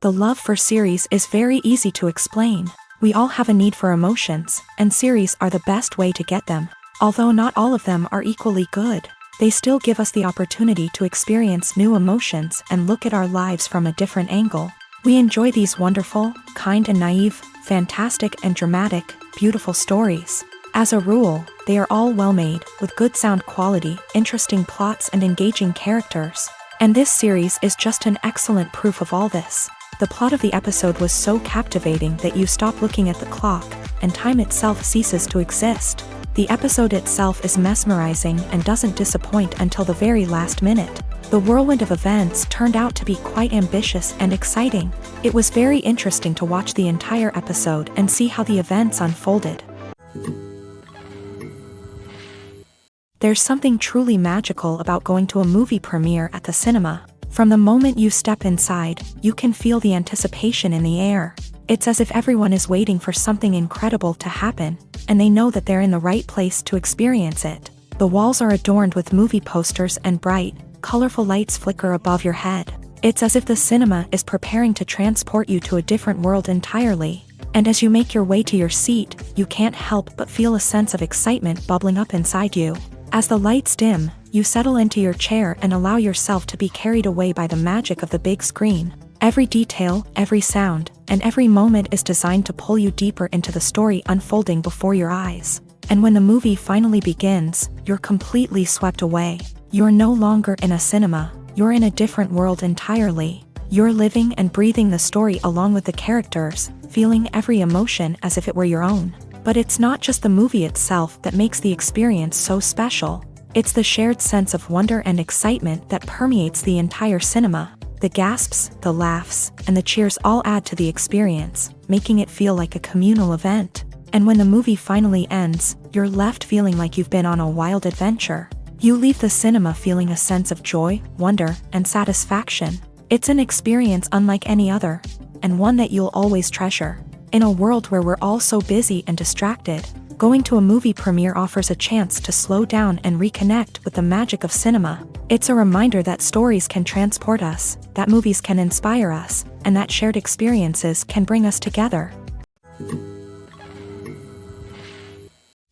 The love for series is very easy to explain. We all have a need for emotions, and series are the best way to get them. Although not all of them are equally good, they still give us the opportunity to experience new emotions and look at our lives from a different angle. We enjoy these wonderful, kind and naive, fantastic and dramatic, beautiful stories. As a rule, they are all well made, with good sound quality, interesting plots and engaging characters. And this series is just an excellent proof of all this. The plot of the episode was so captivating that you stop looking at the clock, and time itself ceases to exist. The episode itself is mesmerizing and doesn't disappoint until the very last minute. The whirlwind of events turned out to be quite ambitious and exciting. It was very interesting to watch the entire episode and see how the events unfolded. There's something truly magical about going to a movie premiere at the cinema. From the moment you step inside, you can feel the anticipation in the air. It's as if everyone is waiting for something incredible to happen, and they know that they're in the right place to experience it. The walls are adorned with movie posters and bright, colorful lights flicker above your head. It's as if the cinema is preparing to transport you to a different world entirely. And as you make your way to your seat, you can't help but feel a sense of excitement bubbling up inside you. As the lights dim, you settle into your chair and allow yourself to be carried away by the magic of the big screen. Every detail, every sound, and every moment is designed to pull you deeper into the story unfolding before your eyes. And when the movie finally begins, you're completely swept away. You're no longer in a cinema, you're in a different world entirely. You're living and breathing the story along with the characters, feeling every emotion as if it were your own. But it's not just the movie itself that makes the experience so special. It's the shared sense of wonder and excitement that permeates the entire cinema. The gasps, the laughs, and the cheers all add to the experience, making it feel like a communal event. And when the movie finally ends, you're left feeling like you've been on a wild adventure. You leave the cinema feeling a sense of joy, wonder, and satisfaction. It's an experience unlike any other, and one that you'll always treasure. In a world where we're all so busy and distracted, going to a movie premiere offers a chance to slow down and reconnect with the magic of cinema. It's a reminder that stories can transport us, that movies can inspire us, and that shared experiences can bring us together.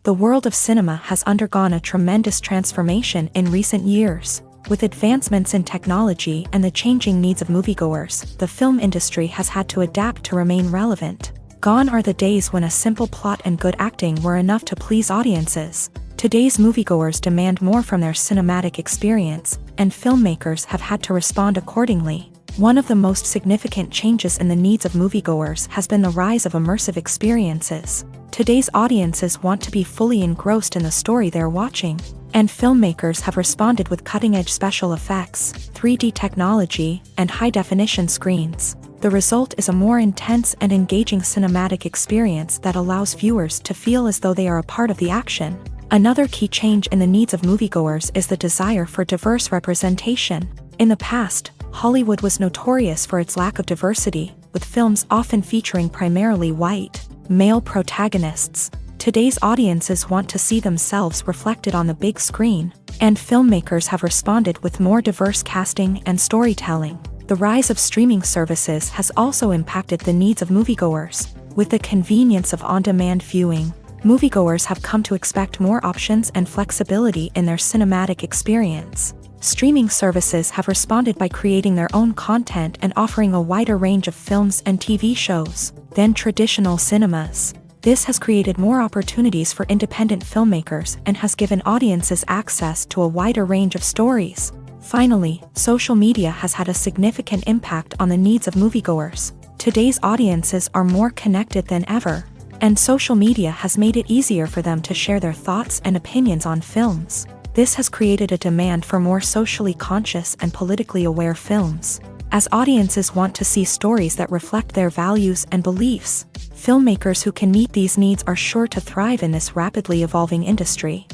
The world of cinema has undergone a tremendous transformation in recent years. With advancements in technology and the changing needs of moviegoers, the film industry has had to adapt to remain relevant. Gone are the days when a simple plot and good acting were enough to please audiences. Today's moviegoers demand more from their cinematic experience, and filmmakers have had to respond accordingly. One of the most significant changes in the needs of moviegoers has been the rise of immersive experiences. Today's audiences want to be fully engrossed in the story they're watching, and filmmakers have responded with cutting-edge special effects, 3D technology, and high-definition screens. The result is a more intense and engaging cinematic experience that allows viewers to feel as though they are a part of the action. Another key change in the needs of moviegoers is the desire for diverse representation. In the past, Hollywood was notorious for its lack of diversity, with films often featuring primarily white, male protagonists. Today's audiences want to see themselves reflected on the big screen, and filmmakers have responded with more diverse casting and storytelling. The rise of streaming services has also impacted the needs of moviegoers. With the convenience of on-demand viewing, moviegoers have come to expect more options and flexibility in their cinematic experience. Streaming services have responded by creating their own content and offering a wider range of films and TV shows than traditional cinemas. This has created more opportunities for independent filmmakers and has given audiences access to a wider range of stories. Finally, social media has had a significant impact on the needs of moviegoers. Today's audiences are more connected than ever, and social media has made it easier for them to share their thoughts and opinions on films. This has created a demand for more socially conscious and politically aware films. As audiences want to see stories that reflect their values and beliefs, filmmakers who can meet these needs are sure to thrive in this rapidly evolving industry.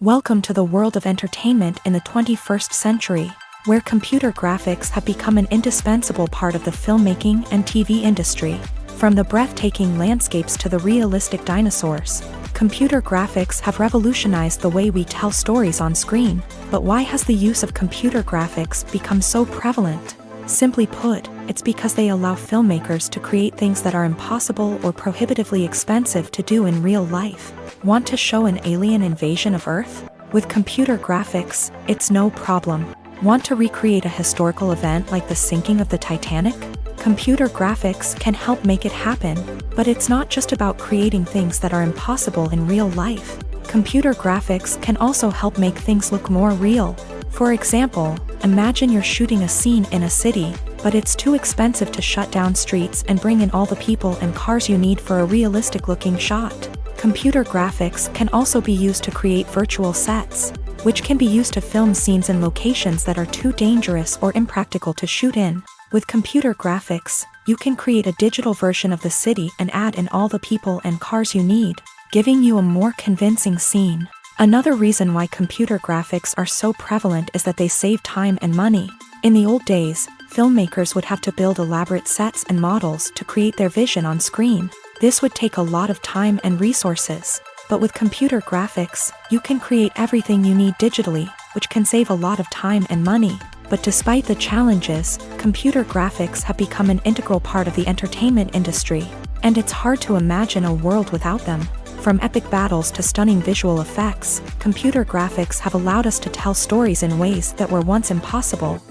Welcome to the world of entertainment in the 21st century, where computer graphics have become an indispensable part of the filmmaking and TV industry. From the breathtaking landscapes to the realistic dinosaurs, Computer graphics have revolutionized the way we tell stories on screen, but why has the use of computer graphics become so prevalent? Simply put, it's because they allow filmmakers to create things that are impossible or prohibitively expensive to do in real life. Want to show an alien invasion of Earth? With computer graphics, it's no problem. Want to recreate a historical event like the sinking of the Titanic? Computer graphics can help make it happen, but it's not just about creating things that are impossible in real life. Computer graphics can also help make things look more real. For example, imagine you're shooting a scene in a city, but it's too expensive to shut down streets and bring in all the people and cars you need for a realistic-looking shot. Computer graphics can also be used to create virtual sets, which can be used to film scenes in locations that are too dangerous or impractical to shoot in. With computer graphics, you can create a digital version of the city and add in all the people and cars you need, giving you a more convincing scene. Another reason why computer graphics are so prevalent is that they save time and money. In the old days, filmmakers would have to build elaborate sets and models to create their vision on screen. This would take a lot of time and resources. But with computer graphics, you can create everything you need digitally, which can save a lot of time and money. But despite the challenges, computer graphics have become an integral part of the entertainment industry, and it's hard to imagine a world without them. From epic battles to stunning visual effects, computer graphics have allowed us to tell stories in ways that were once impossible.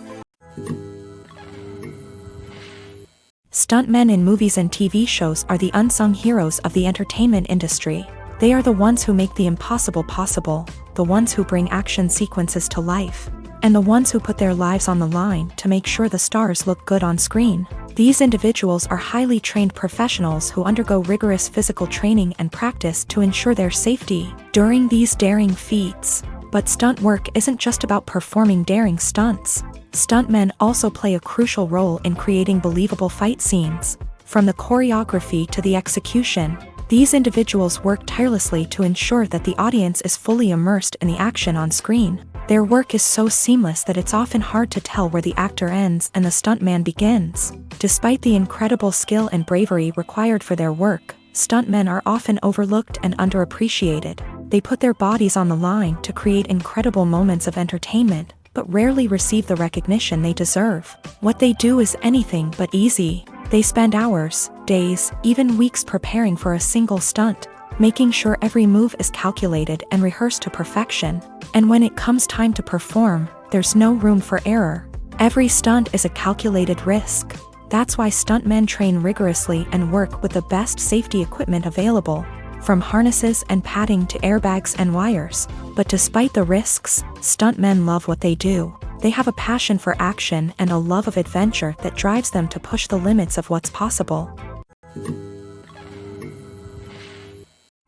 Stuntmen in movies and TV shows are the unsung heroes of the entertainment industry. They are the ones who make the impossible possible, the ones who bring action sequences to life, and the ones who put their lives on the line to make sure the stars look good on screen. These individuals are highly trained professionals who undergo rigorous physical training and practice to ensure their safety during these daring feats. But stunt work isn't just about performing daring stunts. Stuntmen also play a crucial role in creating believable fight scenes. From the choreography to the execution, these individuals work tirelessly to ensure that the audience is fully immersed in the action on screen. Their work is so seamless that it's often hard to tell where the actor ends and the stuntman begins. Despite the incredible skill and bravery required for their work, stuntmen are often overlooked and underappreciated. They put their bodies on the line to create incredible moments of entertainment, but rarely receive the recognition they deserve. What they do is anything but easy. They spend hours, days, even weeks preparing for a single stunt, making sure every move is calculated and rehearsed to perfection. And when it comes time to perform, there's no room for error. Every stunt is a calculated risk. That's why stuntmen train rigorously and work with the best safety equipment available, from harnesses and padding to airbags and wires. But despite the risks, stuntmen love what they do. They have a passion for action and a love of adventure that drives them to push the limits of what's possible.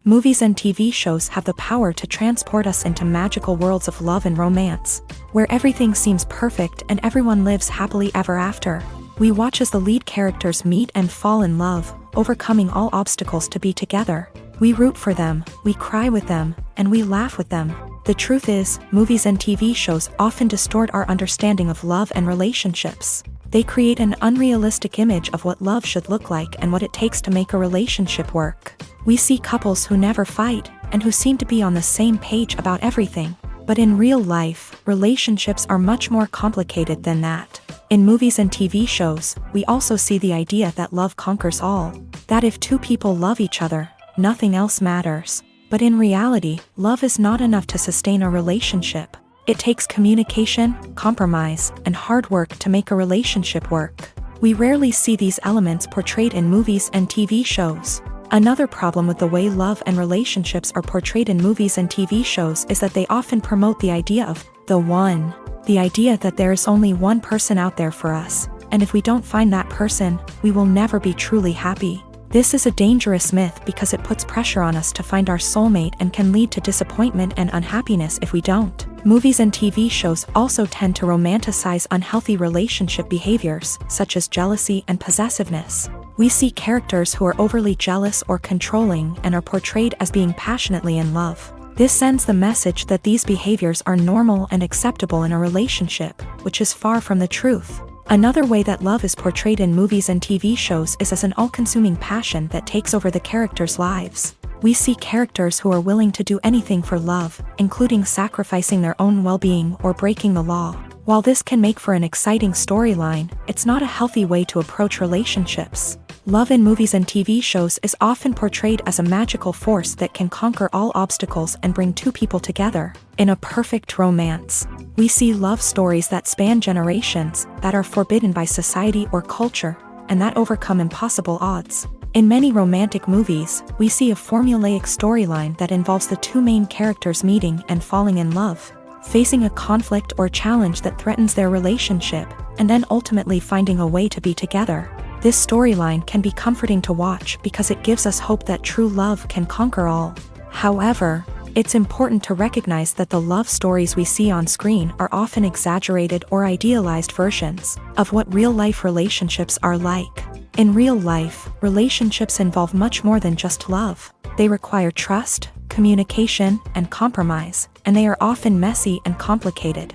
Movies and TV shows have the power to transport us into magical worlds of love and romance, where everything seems perfect and everyone lives happily ever after. We watch as the lead characters meet and fall in love, overcoming all obstacles to be together. We root for them, we cry with them, and we laugh with them. The truth is, movies and TV shows often distort our understanding of love and relationships. They create an unrealistic image of what love should look like and what it takes to make a relationship work. We see couples who never fight, and who seem to be on the same page about everything. But in real life, relationships are much more complicated than that. In movies and TV shows, we also see the idea that love conquers all. That if two people love each other, nothing else matters. But in reality, love is not enough to sustain a relationship. It takes communication, compromise, and hard work to make a relationship work. We rarely see these elements portrayed in movies and TV shows. Another problem with the way love and relationships are portrayed in movies and TV shows is that they often promote the idea of the one. The idea that there is only one person out there for us, and if we don't find that person, we will never be truly happy. This is a dangerous myth because it puts pressure on us to find our soulmate and can lead to disappointment and unhappiness if we don't. Movies and TV shows also tend to romanticize unhealthy relationship behaviors, such as jealousy and possessiveness. We see characters who are overly jealous or controlling and are portrayed as being passionately in love. This sends the message that these behaviors are normal and acceptable in a relationship, which is far from the truth. Another way that love is portrayed in movies and TV shows is as an all-consuming passion that takes over the characters' lives. We see characters who are willing to do anything for love, including sacrificing their own well-being or breaking the law. While this can make for an exciting storyline, it's not a healthy way to approach relationships. Love in movies and TV shows is often portrayed as a magical force that can conquer all obstacles and bring two people together. In a perfect romance, we see love stories that span generations, that are forbidden by society or culture, and that overcome impossible odds. In many romantic movies, we see a formulaic storyline that involves the two main characters meeting and falling in love, facing a conflict or challenge that threatens their relationship, and then ultimately finding a way to be together. This storyline can be comforting to watch because it gives us hope that true love can conquer all. However, it's important to recognize that the love stories we see on screen are often exaggerated or idealized versions of what real-life relationships are like. In real life, relationships involve much more than just love. They require trust, communication, and compromise, and they are often messy and complicated.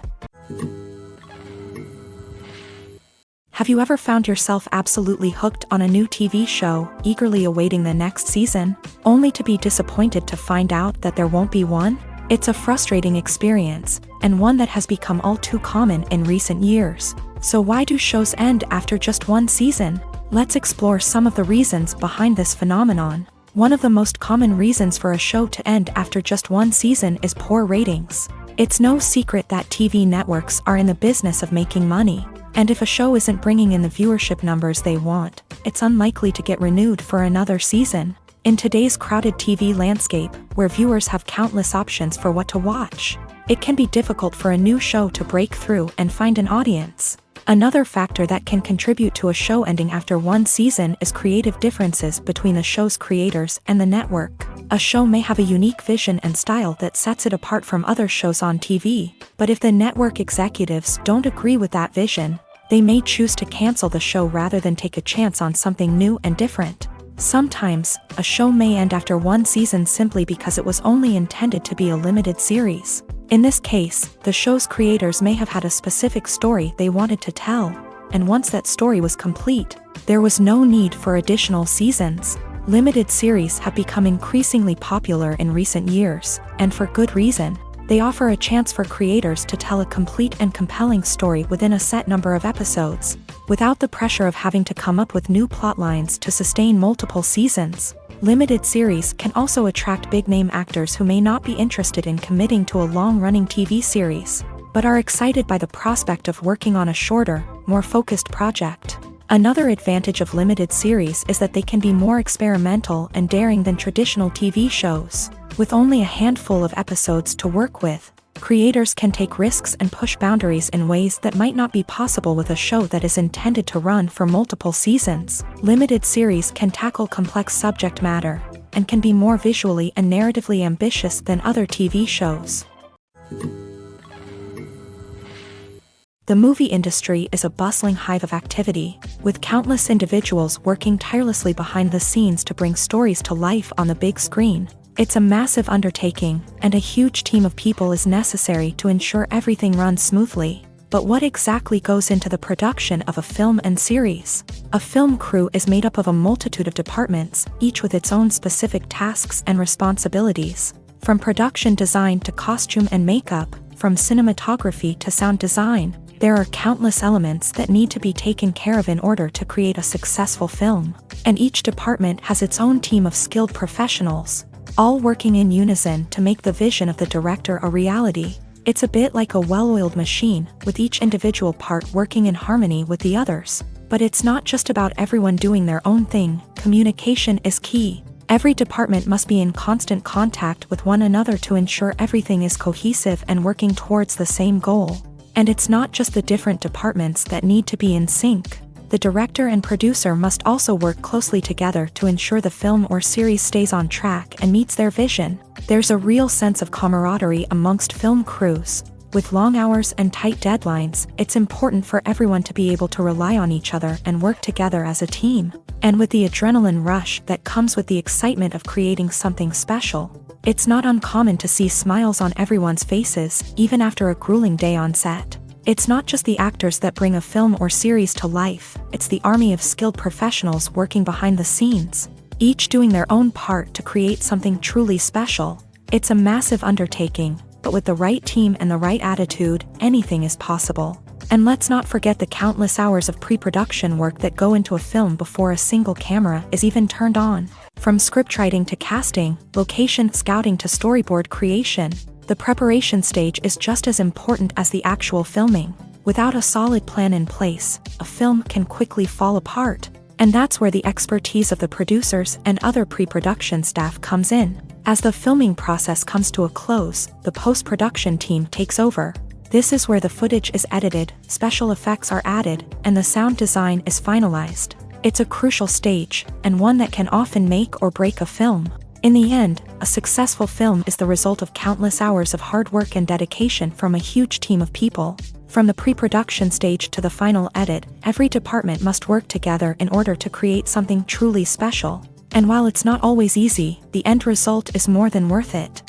Have you ever found yourself absolutely hooked on a new TV show, eagerly awaiting the next season, only to be disappointed to find out that there won't be one? It's a frustrating experience, and one that has become all too common in recent years. So why do shows end after just one season? Let's explore some of the reasons behind this phenomenon. One of the most common reasons for a show to end after just one season is poor ratings. It's no secret that TV networks are in the business of making money, and if a show isn't bringing in the viewership numbers they want, it's unlikely to get renewed for another season. In today's crowded TV landscape, where viewers have countless options for what to watch, it can be difficult for a new show to break through and find an audience. Another factor that can contribute to a show ending after one season is creative differences between the show's creators and the network. A show may have a unique vision and style that sets it apart from other shows on TV, but if the network executives don't agree with that vision, they may choose to cancel the show rather than take a chance on something new and different. Sometimes, a show may end after one season simply because it was only intended to be a limited series. In this case, the show's creators may have had a specific story they wanted to tell, and once that story was complete, there was no need for additional seasons. Limited series have become increasingly popular in recent years, and for good reason. They offer a chance for creators to tell a complete and compelling story within a set number of episodes, without the pressure of having to come up with new plotlines to sustain multiple seasons. Limited series can also attract big-name actors who may not be interested in committing to a long-running TV series, but are excited by the prospect of working on a shorter, more focused project. Another advantage of limited series is that they can be more experimental and daring than traditional TV shows. With only a handful of episodes to work with, creators can take risks and push boundaries in ways that might not be possible with a show that is intended to run for multiple seasons. Limited series can tackle complex subject matter, and can be more visually and narratively ambitious than other TV shows. The movie industry is a bustling hive of activity, with countless individuals working tirelessly behind the scenes to bring stories to life on the big screen. It's a massive undertaking, and a huge team of people is necessary to ensure everything runs smoothly. But what exactly goes into the production of a film and series? A film crew is made up of a multitude of departments, each with its own specific tasks and responsibilities. From production design to costume and makeup, from cinematography to sound design, there are countless elements that need to be taken care of in order to create a successful film. And each department has its own team of skilled professionals, all working in unison to make the vision of the director a reality. It's a bit like a well-oiled machine, with each individual part working in harmony with the others. But it's not just about everyone doing their own thing. Communication is key. Every department must be in constant contact with one another to ensure everything is cohesive and working towards the same goal. And it's not just the different departments that need to be in sync. The director and producer must also work closely together to ensure the film or series stays on track and meets their vision. There's a real sense of camaraderie amongst film crews. With long hours and tight deadlines, it's important for everyone to be able to rely on each other and work together as a team. And with the adrenaline rush that comes with the excitement of creating something special, it's not uncommon to see smiles on everyone's faces, even after a grueling day on set. It's not just the actors that bring a film or series to life, it's the army of skilled professionals working behind the scenes. each doing their own part to create something truly special. It's a massive undertaking, but with the right team and the right attitude, anything is possible. And let's not forget the countless hours of pre-production work that go into a film before a single camera is even turned on. From scriptwriting to casting, location scouting to storyboard creation, the preparation stage is just as important as the actual filming. Without a solid plan in place, a film can quickly fall apart. And that's where the expertise of the producers and other pre-production staff comes in. As the filming process comes to a close, the post-production team takes over. This is where the footage is edited, special effects are added, and the sound design is finalized. It's a crucial stage, and one that can often make or break a film. In the end, a successful film is the result of countless hours of hard work and dedication from a huge team of people. From the pre-production stage to the final edit, every department must work together in order to create something truly special. And while it's not always easy, the end result is more than worth it.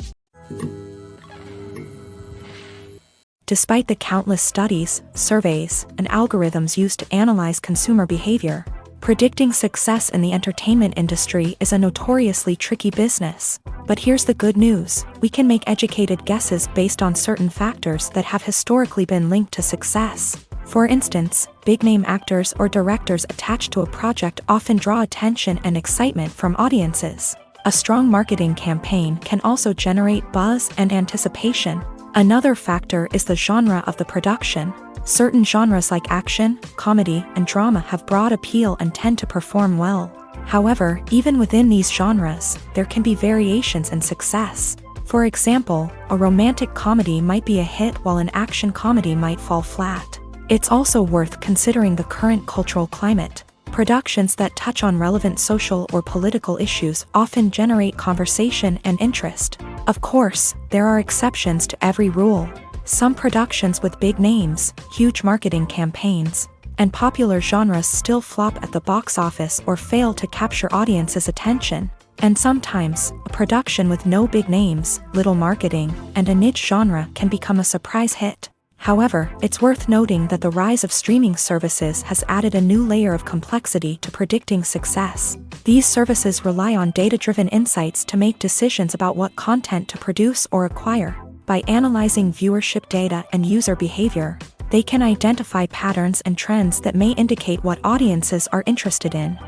Despite the countless studies, surveys, and algorithms used to analyze consumer behavior, predicting success in the entertainment industry is a notoriously tricky business. But here's the good news: we can make educated guesses based on certain factors that have historically been linked to success. For instance, big-name actors or directors attached to a project often draw attention and excitement from audiences. A strong marketing campaign can also generate buzz and anticipation. Another factor is the genre of the production. Certain genres like action, comedy, and drama have broad appeal and tend to perform well. However, even within these genres, there can be variations in success. For example, a romantic comedy might be a hit while an action comedy might fall flat. It's also worth considering the current cultural climate. Productions that touch on relevant social or political issues often generate conversation and interest. Of course, there are exceptions to every rule. Some productions with big names, huge marketing campaigns, and popular genres still flop at the box office or fail to capture audiences' attention. And sometimes, a production with no big names, little marketing, and a niche genre can become a surprise hit. However, it's worth noting that the rise of streaming services has added a new layer of complexity to predicting success. These services rely on data-driven insights to make decisions about what content to produce or acquire. By analyzing viewership data and user behavior, they can identify patterns and trends that may indicate what audiences are interested in.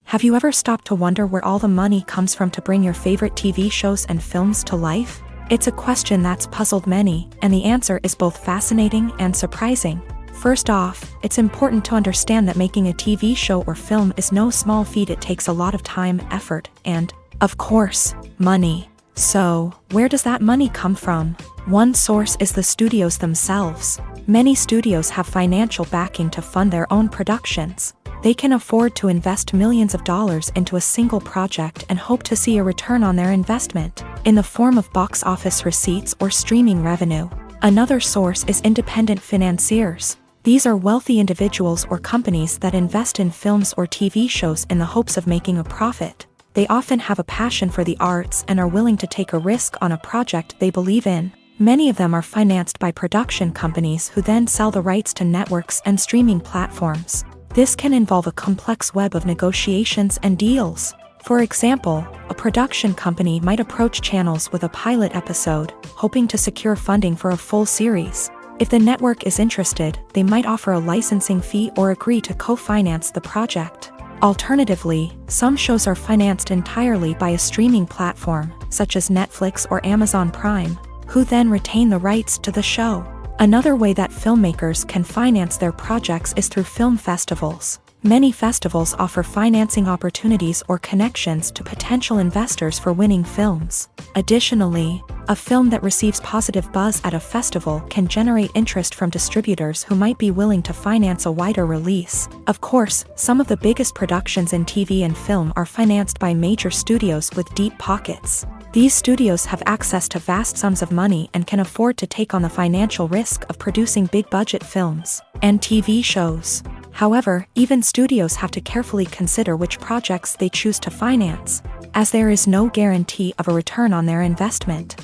Have you ever stopped to wonder where all the money comes from to bring your favorite TV shows and films to life? It's a question that's puzzled many, and the answer is both fascinating and surprising. First off, it's important to understand that making a TV show or film is no small feat. It takes a lot of time, effort, and, of course, money. So, where does that money come from? One source is the studios themselves. Many studios have financial backing to fund their own productions. They can afford to invest millions of dollars into a single project and hope to see a return on their investment, in the form of box office receipts or streaming revenue. Another source is independent financiers. These are wealthy individuals or companies that invest in films or TV shows in the hopes of making a profit. They often have a passion for the arts and are willing to take a risk on a project they believe in. Many of them are financed by production companies who then sell the rights to networks and streaming platforms. This can involve a complex web of negotiations and deals. For example, a production company might approach channels with a pilot episode, hoping to secure funding for a full series. If the network is interested, they might offer a licensing fee or agree to co-finance the project. Alternatively, some shows are financed entirely by a streaming platform, such as Netflix or Amazon Prime, who then retain the rights to the show. Another way that filmmakers can finance their projects is through film festivals. Many festivals offer financing opportunities or connections to potential investors for winning films. Additionally, a film that receives positive buzz at a festival can generate interest from distributors who might be willing to finance a wider release. Of course, some of the biggest productions in TV and film are financed by major studios with deep pockets. These studios have access to vast sums of money and can afford to take on the financial risk of producing big-budget films and TV shows. However, even studios have to carefully consider which projects they choose to finance, as there is no guarantee of a return on their investment.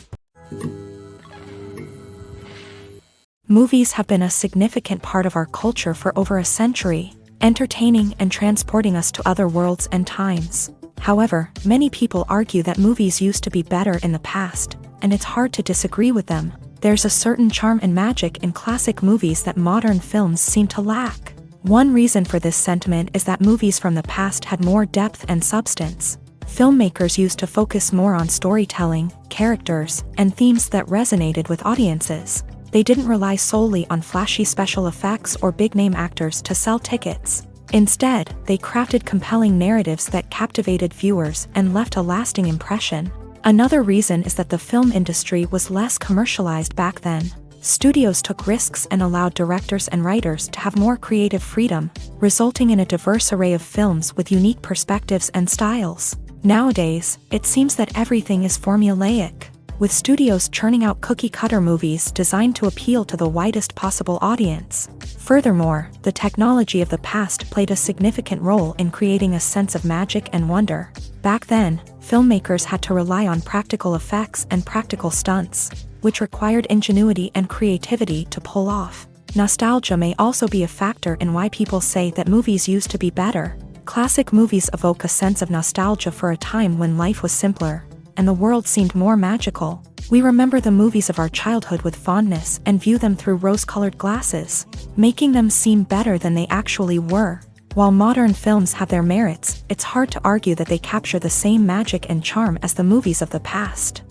Movies have been a significant part of our culture for over a century, entertaining and transporting us to other worlds and times. However, many people argue that movies used to be better in the past, and it's hard to disagree with them. There's a certain charm and magic in classic movies that modern films seem to lack. One reason for this sentiment is that movies from the past had more depth and substance. Filmmakers used to focus more on storytelling, characters, and themes that resonated with audiences. They didn't rely solely on flashy special effects or big-name actors to sell tickets. Instead, they crafted compelling narratives that captivated viewers and left a lasting impression. Another reason is that the film industry was less commercialized back then. Studios took risks and allowed directors and writers to have more creative freedom, resulting in a diverse array of films with unique perspectives and styles. Nowadays, it seems that everything is formulaic, with studios churning out cookie-cutter movies designed to appeal to the widest possible audience. Furthermore, the technology of the past played a significant role in creating a sense of magic and wonder. Back then, filmmakers had to rely on practical effects and practical stunts, which required ingenuity and creativity to pull off. Nostalgia may also be a factor in why people say that movies used to be better. Classic movies evoke a sense of nostalgia for a time when life was simpler, and the world seemed more magical. We remember the movies of our childhood with fondness and view them through rose-colored glasses, making them seem better than they actually were. While modern films have their merits, it's hard to argue that they capture the same magic and charm as the movies of the past.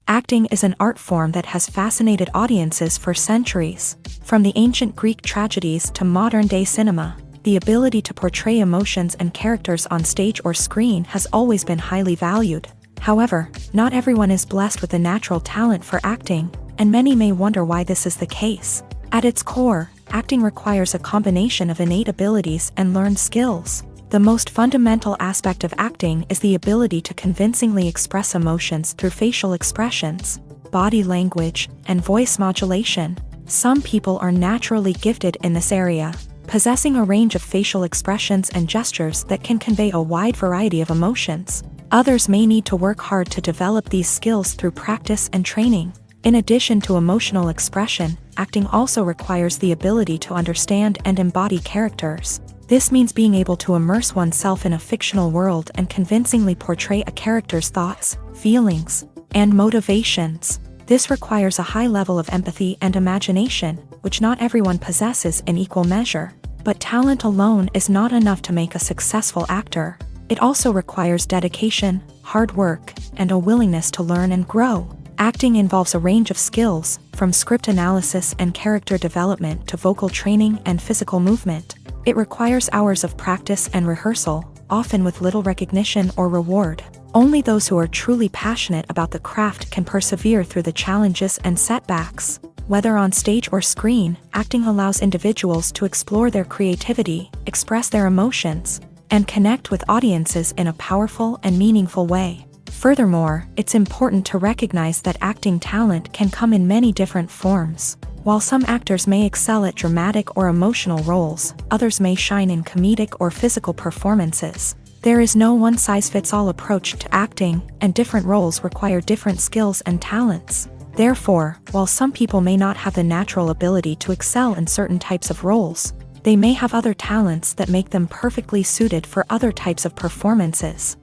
Acting is an art form that has fascinated audiences for centuries. From the ancient Greek tragedies to modern-day cinema, the ability to portray emotions and characters on stage or screen has always been highly valued. However, not everyone is blessed with a natural talent for acting, and many may wonder why this is the case. At its core, acting requires a combination of innate abilities and learned skills. The most fundamental aspect of acting is the ability to convincingly express emotions through facial expressions, body language, and voice modulation. Some people are naturally gifted in this area, possessing a range of facial expressions and gestures that can convey a wide variety of emotions. Others may need to work hard to develop these skills through practice and training. In addition to emotional expression, acting also requires the ability to understand and embody characters. This means being able to immerse oneself in a fictional world and convincingly portray a character's thoughts, feelings, and motivations. This requires a high level of empathy and imagination, which not everyone possesses in equal measure. But talent alone is not enough to make a successful actor. It also requires dedication, hard work, and a willingness to learn and grow. Acting involves a range of skills, from script analysis and character development to vocal training and physical movement. It requires hours of practice and rehearsal, often with little recognition or reward. Only those who are truly passionate about the craft can persevere through the challenges and setbacks. Whether on stage or screen, acting allows individuals to explore their creativity, express their emotions, and connect with audiences in a powerful and meaningful way. Furthermore, it's important to recognize that acting talent can come in many different forms. While some actors may excel at dramatic or emotional roles, others may shine in comedic or physical performances. There is no one-size-fits-all approach to acting, and different roles require different skills and talents. Therefore, while some people may not have the natural ability to excel in certain types of roles, they may have other talents that make them perfectly suited for other types of performances.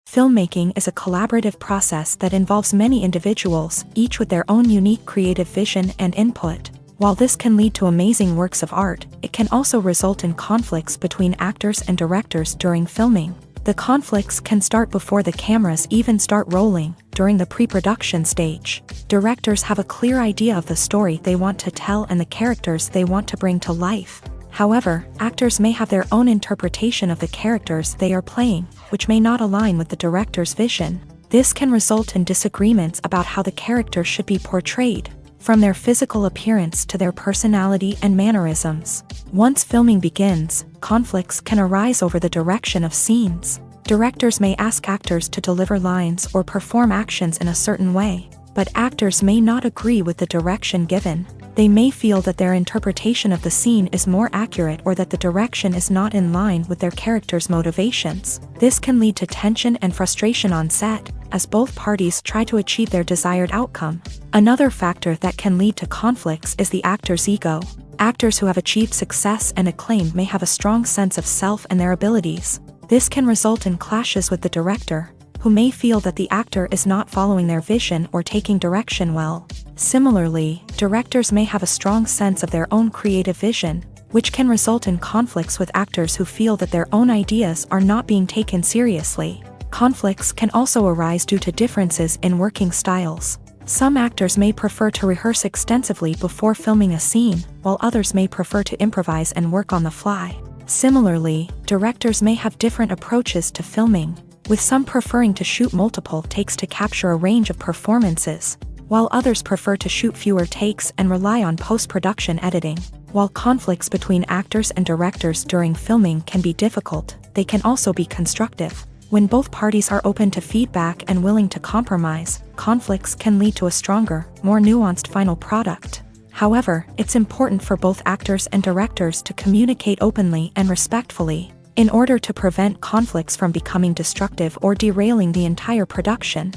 Filmmaking is a collaborative process that involves many individuals, each with their own unique creative vision and input. While this can lead to amazing works of art, it can also result in conflicts between actors and directors during filming. The conflicts can start before the cameras even start rolling, during the pre-production stage. Directors have a clear idea of the story they want to tell and the characters they want to bring to life. However, actors may have their own interpretation of the characters they are playing, which may not align with the director's vision. This can result in disagreements about how the character should be portrayed, from their physical appearance to their personality and mannerisms. Once filming begins, conflicts can arise over the direction of scenes. Directors may ask actors to deliver lines or perform actions in a certain way, but actors may not agree with the direction given. They may feel that their interpretation of the scene is more accurate or that the direction is not in line with their character's motivations. This can lead to tension and frustration on set, as both parties try to achieve their desired outcome. Another factor that can lead to conflicts is the actor's ego. Actors who have achieved success and acclaim may have a strong sense of self and their abilities. This can result in clashes with the director, who may feel that the actor is not following their vision or taking direction well. Similarly, directors may have a strong sense of their own creative vision, which can result in conflicts with actors who feel that their own ideas are not being taken seriously. Conflicts can also arise due to differences in working styles. Some actors may prefer to rehearse extensively before filming a scene, while others may prefer to improvise and work on the fly. Similarly, directors may have different approaches to filming, with some preferring to shoot multiple takes to capture a range of performances, while others prefer to shoot fewer takes and rely on post-production editing. While conflicts between actors and directors during filming can be difficult, they can also be constructive. When both parties are open to feedback and willing to compromise, conflicts can lead to a stronger, more nuanced final product. However, it's important for both actors and directors to communicate openly and respectfully, in order to prevent conflicts from becoming destructive or derailing the entire production.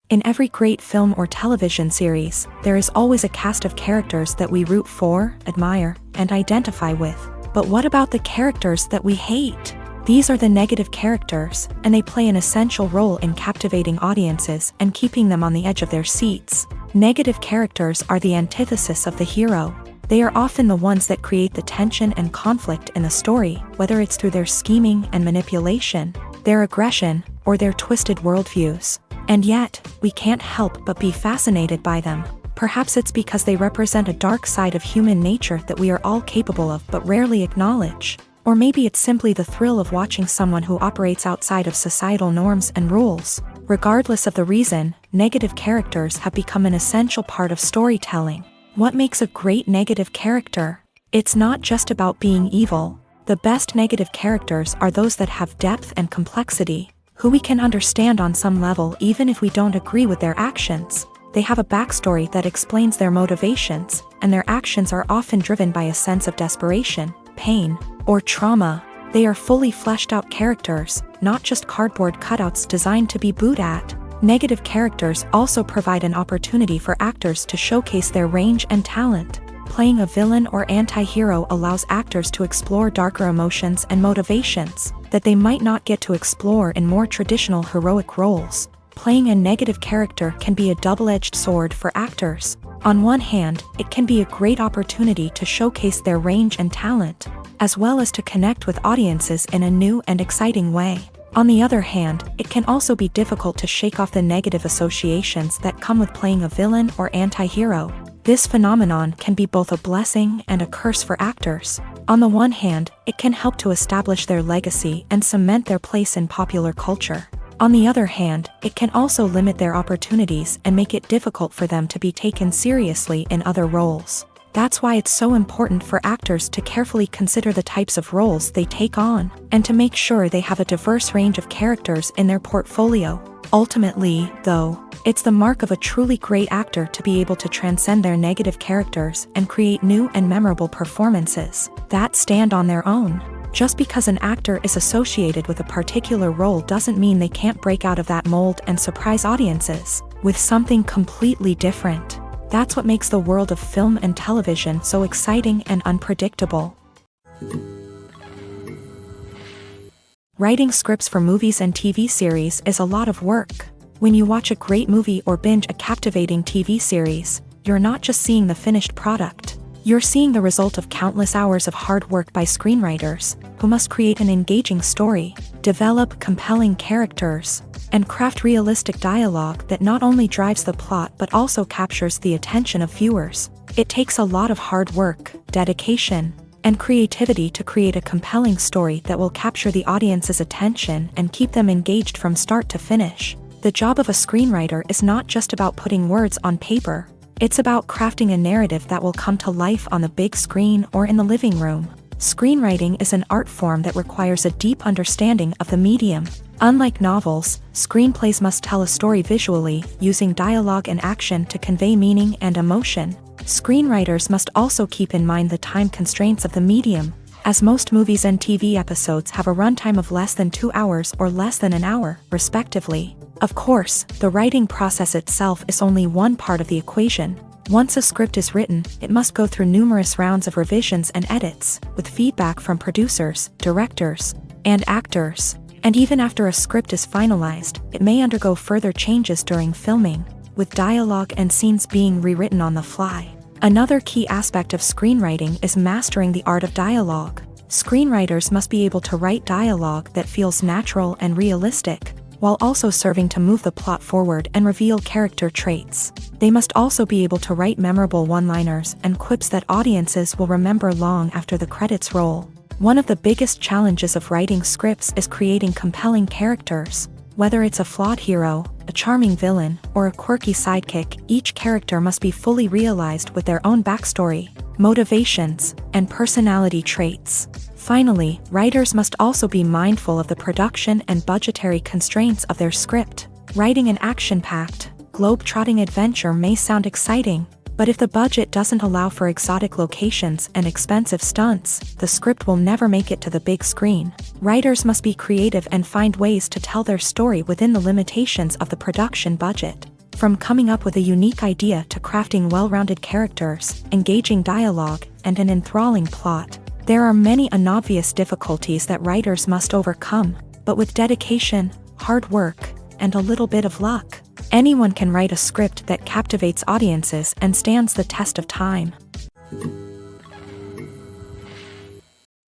In every great film or television series, there is always a cast of characters that we root for, admire, and identify with. But what about the characters that we hate? These are the negative characters, and they play an essential role in captivating audiences and keeping them on the edge of their seats. Negative characters are the antithesis of the hero. They are often the ones that create the tension and conflict in the story, whether it's through their scheming and manipulation, their aggression, or their twisted worldviews. And yet, we can't help but be fascinated by them. Perhaps it's because they represent a dark side of human nature that we are all capable of but rarely acknowledge. Or maybe it's simply the thrill of watching someone who operates outside of societal norms and rules. Regardless of the reason, negative characters have become an essential part of storytelling. What makes a great negative character? It's not just about being evil. The best negative characters are those that have depth and complexity, who we can understand on some level even if we don't agree with their actions. They have a backstory that explains their motivations, and their actions are often driven by a sense of desperation, pain, or trauma. They are fully fleshed out characters, not just cardboard cutouts designed to be booed at. Negative characters also provide an opportunity for actors to showcase their range and talent. Playing a villain or anti-hero allows actors to explore darker emotions and motivations that they might not get to explore in more traditional heroic roles. Playing a negative character can be a double-edged sword for actors. On one hand, it can be a great opportunity to showcase their range and talent, as well as to connect with audiences in a new and exciting way. On the other hand, it can also be difficult to shake off the negative associations that come with playing a villain or anti-hero. This phenomenon can be both a blessing and a curse for actors. On the one hand, it can help to establish their legacy and cement their place in popular culture. On the other hand, it can also limit their opportunities and make it difficult for them to be taken seriously in other roles. That's why it's so important for actors to carefully consider the types of roles they take on, and to make sure they have a diverse range of characters in their portfolio. Ultimately, though, it's the mark of a truly great actor to be able to transcend their negative characters and create new and memorable performances that stand on their own. Just because an actor is associated with a particular role doesn't mean they can't break out of that mold and surprise audiences with something completely different. That's what makes the world of film and television so exciting and unpredictable. Writing scripts for movies and TV series is a lot of work. When you watch a great movie or binge a captivating TV series, you're not just seeing the finished product. You're seeing the result of countless hours of hard work by screenwriters, who must create an engaging story, develop compelling characters, and craft realistic dialogue that not only drives the plot but also captures the attention of viewers. It takes a lot of hard work, dedication, and creativity to create a compelling story that will capture the audience's attention and keep them engaged from start to finish. The job of a screenwriter is not just about putting words on paper. It's about crafting a narrative that will come to life on the big screen or in the living room. Screenwriting is an art form that requires a deep understanding of the medium. Unlike novels, screenplays must tell a story visually, using dialogue and action to convey meaning and emotion. Screenwriters must also keep in mind the time constraints of the medium, as most movies and TV episodes have a runtime of less than 2 hours or less than an hour, respectively. Of course, the writing process itself is only one part of the equation. Once a script is written, it must go through numerous rounds of revisions and edits, with feedback from producers, directors, and actors. And even after a script is finalized, it may undergo further changes during filming, with dialogue and scenes being rewritten on the fly. Another key aspect of screenwriting is mastering the art of dialogue. Screenwriters must be able to write dialogue that feels natural and realistic, while also serving to move the plot forward and reveal character traits. They must also be able to write memorable one-liners and quips that audiences will remember long after the credits roll. One of the biggest challenges of writing scripts is creating compelling characters. Whether it's a flawed hero, a charming villain, or a quirky sidekick, each character must be fully realized with their own backstory, motivations, and personality traits. Finally, writers must also be mindful of the production and budgetary constraints of their script. Writing an action-packed, globe-trotting adventure may sound exciting, but if the budget doesn't allow for exotic locations and expensive stunts, the script will never make it to the big screen. Writers must be creative and find ways to tell their story within the limitations of the production budget. From coming up with a unique idea to crafting well-rounded characters, engaging dialogue, and an enthralling plot, there are many unobvious difficulties that writers must overcome, but with dedication, hard work, and a little bit of luck, anyone can write a script that captivates audiences and stands the test of time.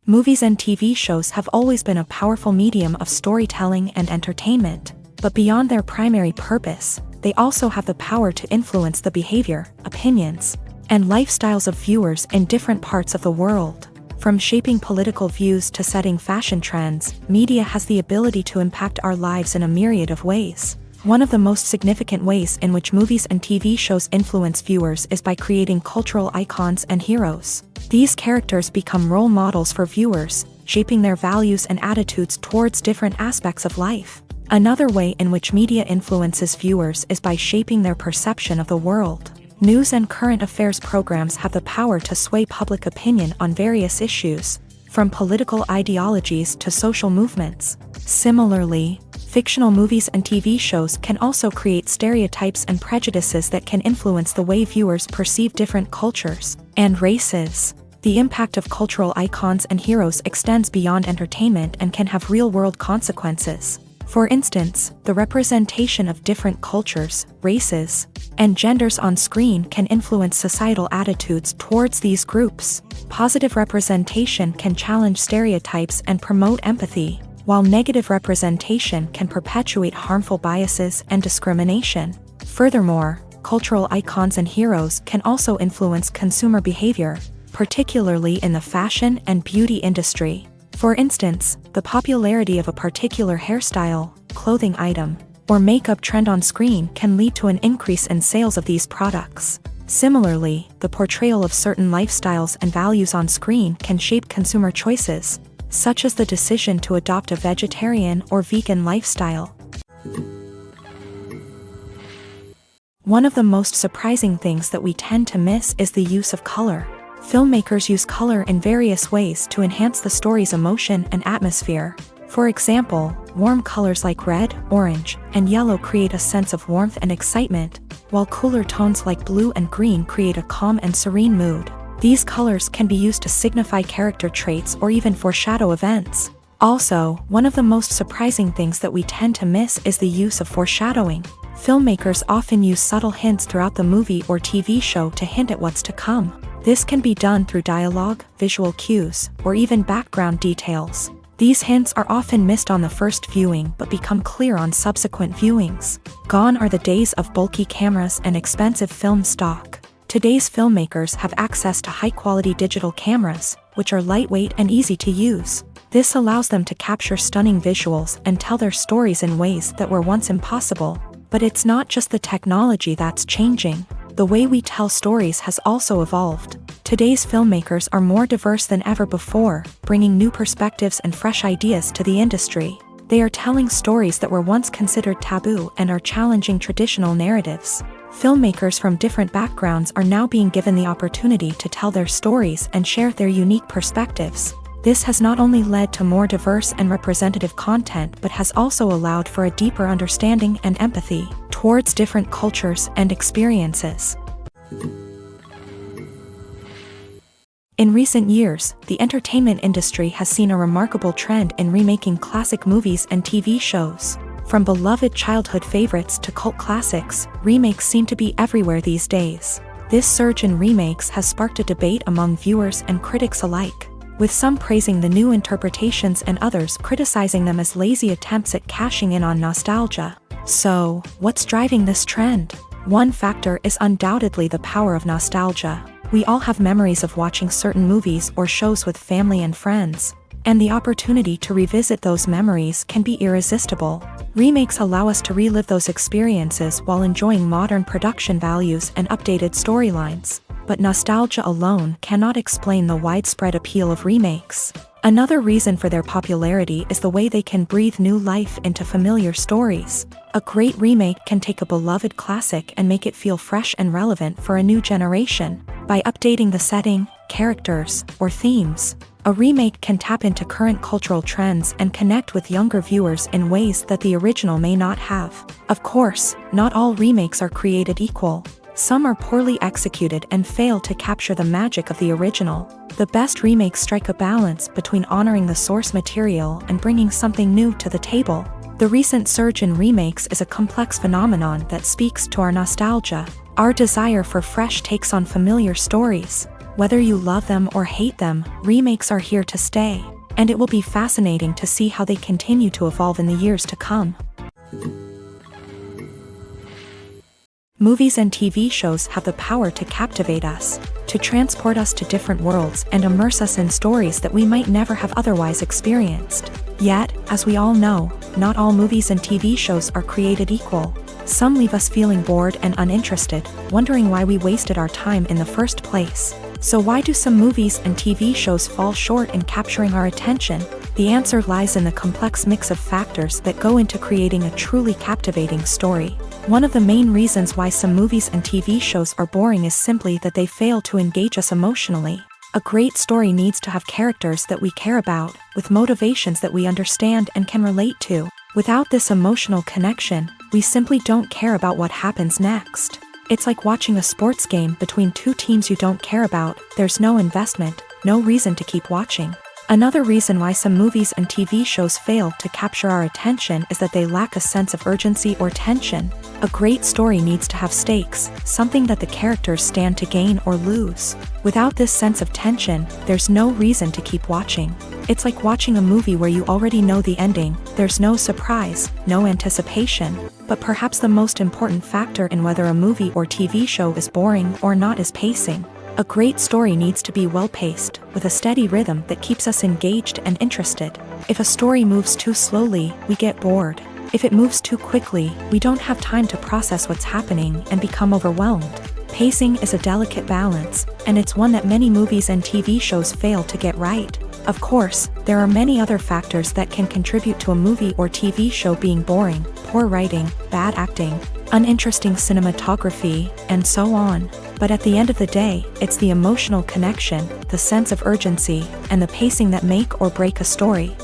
Movies and TV shows have always been a powerful medium of storytelling and entertainment, but beyond their primary purpose, they also have the power to influence the behavior, opinions, and lifestyles of viewers in different parts of the world. From shaping political views to setting fashion trends, media has the ability to impact our lives in a myriad of ways. One of the most significant ways in which movies and TV shows influence viewers is by creating cultural icons and heroes. These characters become role models for viewers, shaping their values and attitudes towards different aspects of life. Another way in which media influences viewers is by shaping their perception of the world. News and current affairs programs have the power to sway public opinion on various issues, from political ideologies to social movements. Similarly, fictional movies and TV shows can also create stereotypes and prejudices that can influence the way viewers perceive different cultures and races. The impact of cultural icons and heroes extends beyond entertainment and can have real-world consequences. For instance, the representation of different cultures, races, and genders on screen can influence societal attitudes towards these groups. Positive representation can challenge stereotypes and promote empathy, while negative representation can perpetuate harmful biases and discrimination. Furthermore, cultural icons and heroes can also influence consumer behavior, particularly in the fashion and beauty industry. For instance, the popularity of a particular hairstyle, clothing item, or makeup trend on screen can lead to an increase in sales of these products. Similarly, the portrayal of certain lifestyles and values on screen can shape consumer choices, such as the decision to adopt a vegetarian or vegan lifestyle. One of the most surprising things that we tend to miss is the use of color. Filmmakers use color in various ways to enhance the story's emotion and atmosphere. For example, warm colors like red, orange, and yellow create a sense of warmth and excitement, while cooler tones like blue and green create a calm and serene mood. These colors can be used to signify character traits or even foreshadow events. Also, one of the most surprising things that we tend to miss is the use of foreshadowing. Filmmakers often use subtle hints throughout the movie or TV show to hint at what's to come. This can be done through dialogue, visual cues, or even background details. These hints are often missed on the first viewing but become clear on subsequent viewings. Gone are the days of bulky cameras and expensive film stock. Today's filmmakers have access to high-quality digital cameras, which are lightweight and easy to use. This allows them to capture stunning visuals and tell their stories in ways that were once impossible. But it's not just the technology that's changing. The way we tell stories has also evolved. Today's filmmakers are more diverse than ever before, bringing new perspectives and fresh ideas to the industry. They are telling stories that were once considered taboo and are challenging traditional narratives. Filmmakers from different backgrounds are now being given the opportunity to tell their stories and share their unique perspectives. This has not only led to more diverse and representative content but has also allowed for a deeper understanding and empathy towards different cultures and experiences. In recent years, the entertainment industry has seen a remarkable trend in remaking classic movies and TV shows. From beloved childhood favorites to cult classics, remakes seem to be everywhere these days. This surge in remakes has sparked a debate among viewers and critics alike, with some praising the new interpretations and others criticizing them as lazy attempts at cashing in on nostalgia. So, what's driving this trend? One factor is undoubtedly the power of nostalgia. We all have memories of watching certain movies or shows with family and friends, and the opportunity to revisit those memories can be irresistible. Remakes allow us to relive those experiences while enjoying modern production values and updated storylines. But nostalgia alone cannot explain the widespread appeal of remakes. Another reason for their popularity is the way they can breathe new life into familiar stories. A great remake can take a beloved classic and make it feel fresh and relevant for a new generation. By updating the setting, characters, or themes, a remake can tap into current cultural trends and connect with younger viewers in ways that the original may not have. Of course, not all remakes are created equal. Some are poorly executed and fail to capture the magic of the original. The best remakes strike a balance between honoring the source material and bringing something new to the table. The recent surge in remakes is a complex phenomenon that speaks to our nostalgia, our desire for fresh takes on familiar stories. Whether you love them or hate them, remakes are here to stay, and it will be fascinating to see how they continue to evolve in the years to come. Movies and TV shows have the power to captivate us, to transport us to different worlds and immerse us in stories that we might never have otherwise experienced. Yet, as we all know, not all movies and TV shows are created equal. Some leave us feeling bored and uninterested, wondering why we wasted our time in the first place. So why do some movies and TV shows fall short in capturing our attention? The answer lies in the complex mix of factors that go into creating a truly captivating story. One of the main reasons why some movies and TV shows are boring is simply that they fail to engage us emotionally. A great story needs to have characters that we care about, with motivations that we understand and can relate to. Without this emotional connection, we simply don't care about what happens next. It's like watching a sports game between two teams you don't care about. There's no investment, no reason to keep watching. Another reason why some movies and TV shows fail to capture our attention is that they lack a sense of urgency or tension. A great story needs to have stakes, something that the characters stand to gain or lose. Without this sense of tension, there's no reason to keep watching. It's like watching a movie where you already know the ending. There's no surprise, no anticipation. But perhaps the most important factor in whether a movie or TV show is boring or not is pacing. A great story needs to be well-paced, with a steady rhythm that keeps us engaged and interested. If a story moves too slowly, we get bored. If it moves too quickly, we don't have time to process what's happening and become overwhelmed. Pacing is a delicate balance, and it's one that many movies and TV shows fail to get right. Of course, there are many other factors that can contribute to a movie or TV show being boring: poor writing, bad acting, uninteresting cinematography, and so on. But at the end of the day, it's the emotional connection, the sense of urgency, and the pacing that make or break a story.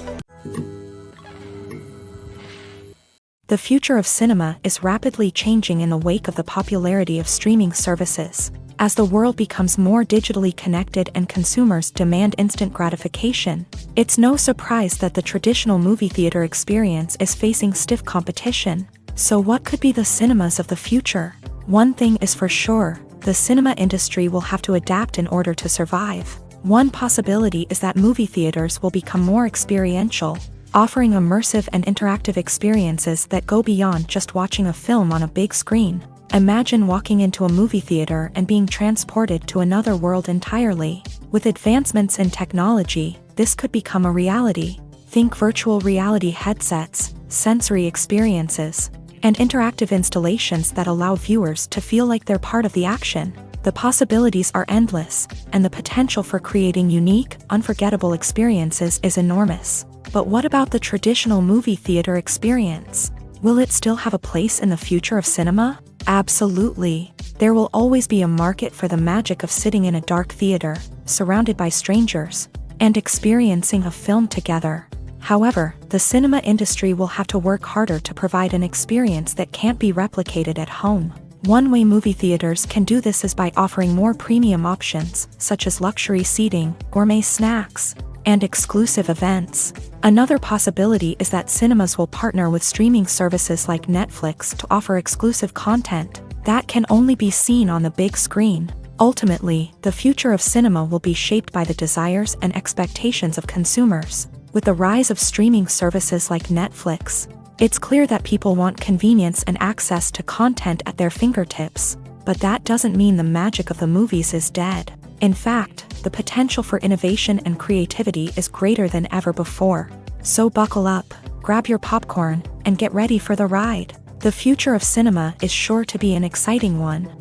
The future of cinema is rapidly changing in the wake of the popularity of streaming services. As the world becomes more digitally connected and consumers demand instant gratification, it's no surprise that the traditional movie theater experience is facing stiff competition. So what could be the cinemas of the future? One thing is for sure: the cinema industry will have to adapt in order to survive. One possibility is that movie theaters will become more experiential, offering immersive and interactive experiences that go beyond just watching a film on a big screen. Imagine walking into a movie theater and being transported to another world entirely. With advancements in technology, this could become a reality. Think virtual reality headsets, sensory experiences, and interactive installations that allow viewers to feel like they're part of the action. The possibilities are endless, and the potential for creating unique, unforgettable experiences is enormous. But what about the traditional movie theater experience? Will it still have a place in the future of cinema? Absolutely. There will always be a market for the magic of sitting in a dark theater, surrounded by strangers, and experiencing a film together. However, the cinema industry will have to work harder to provide an experience that can't be replicated at home. One way movie theaters can do this is by offering more premium options, such as luxury seating, gourmet snacks, and exclusive events. Another possibility is that cinemas will partner with streaming services like Netflix to offer exclusive content that can only be seen on the big screen. Ultimately, the future of cinema will be shaped by the desires and expectations of consumers. With the rise of streaming services like Netflix, it's clear that people want convenience and access to content at their fingertips. But that doesn't mean the magic of the movies is dead. In fact, the potential for innovation and creativity is greater than ever before. So buckle up, grab your popcorn, and get ready for the ride. The future of cinema is sure to be an exciting one.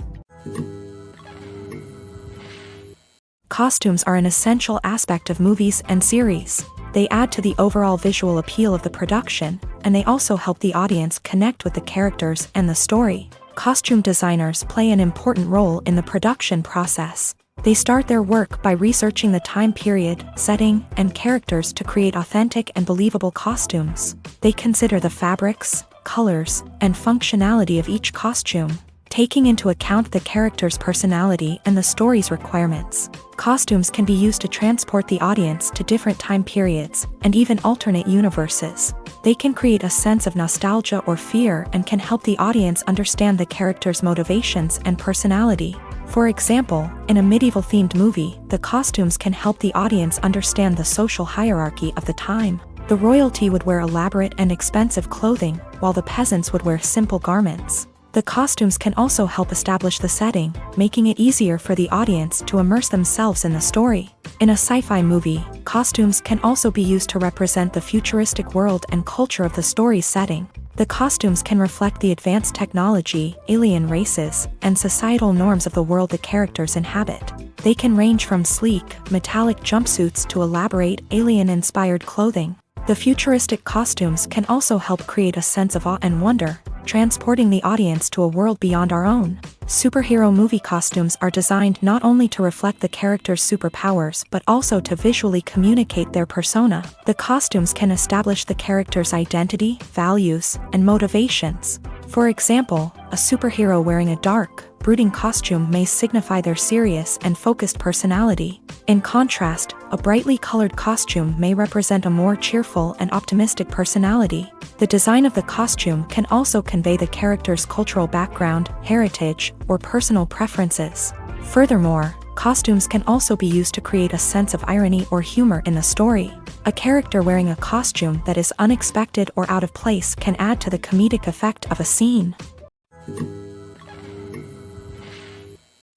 Costumes are an essential aspect of movies and series. They add to the overall visual appeal of the production, and they also help the audience connect with the characters and the story. Costume designers play an important role in the production process. They start their work by researching the time period, setting, and characters to create authentic and believable costumes. They consider the fabrics, colors, and functionality of each costume, taking into account the character's personality and the story's requirements. Costumes can be used to transport the audience to different time periods, and even alternate universes. They can create a sense of nostalgia or fear and can help the audience understand the character's motivations and personality. For example, in a medieval-themed movie, the costumes can help the audience understand the social hierarchy of the time. The royalty would wear elaborate and expensive clothing, while the peasants would wear simple garments. The costumes can also help establish the setting, making it easier for the audience to immerse themselves in the story. In a sci-fi movie, costumes can also be used to represent the futuristic world and culture of the story's setting. The costumes can reflect the advanced technology, alien races, and societal norms of the world the characters inhabit. They can range from sleek, metallic jumpsuits to elaborate, alien-inspired clothing. The futuristic costumes can also help create a sense of awe and wonder, transporting the audience to a world beyond our own. Superhero movie costumes are designed not only to reflect the character's superpowers but also to visually communicate their persona. The costumes can establish the character's identity, values, and motivations. For example, a superhero wearing a dark, brooding costume may signify their serious and focused personality. In contrast, a brightly colored costume may represent a more cheerful and optimistic personality. The design of the costume can also convey the character's cultural background, heritage, or personal preferences. Furthermore, costumes can also be used to create a sense of irony or humor in the story. A character wearing a costume that is unexpected or out of place can add to the comedic effect of a scene.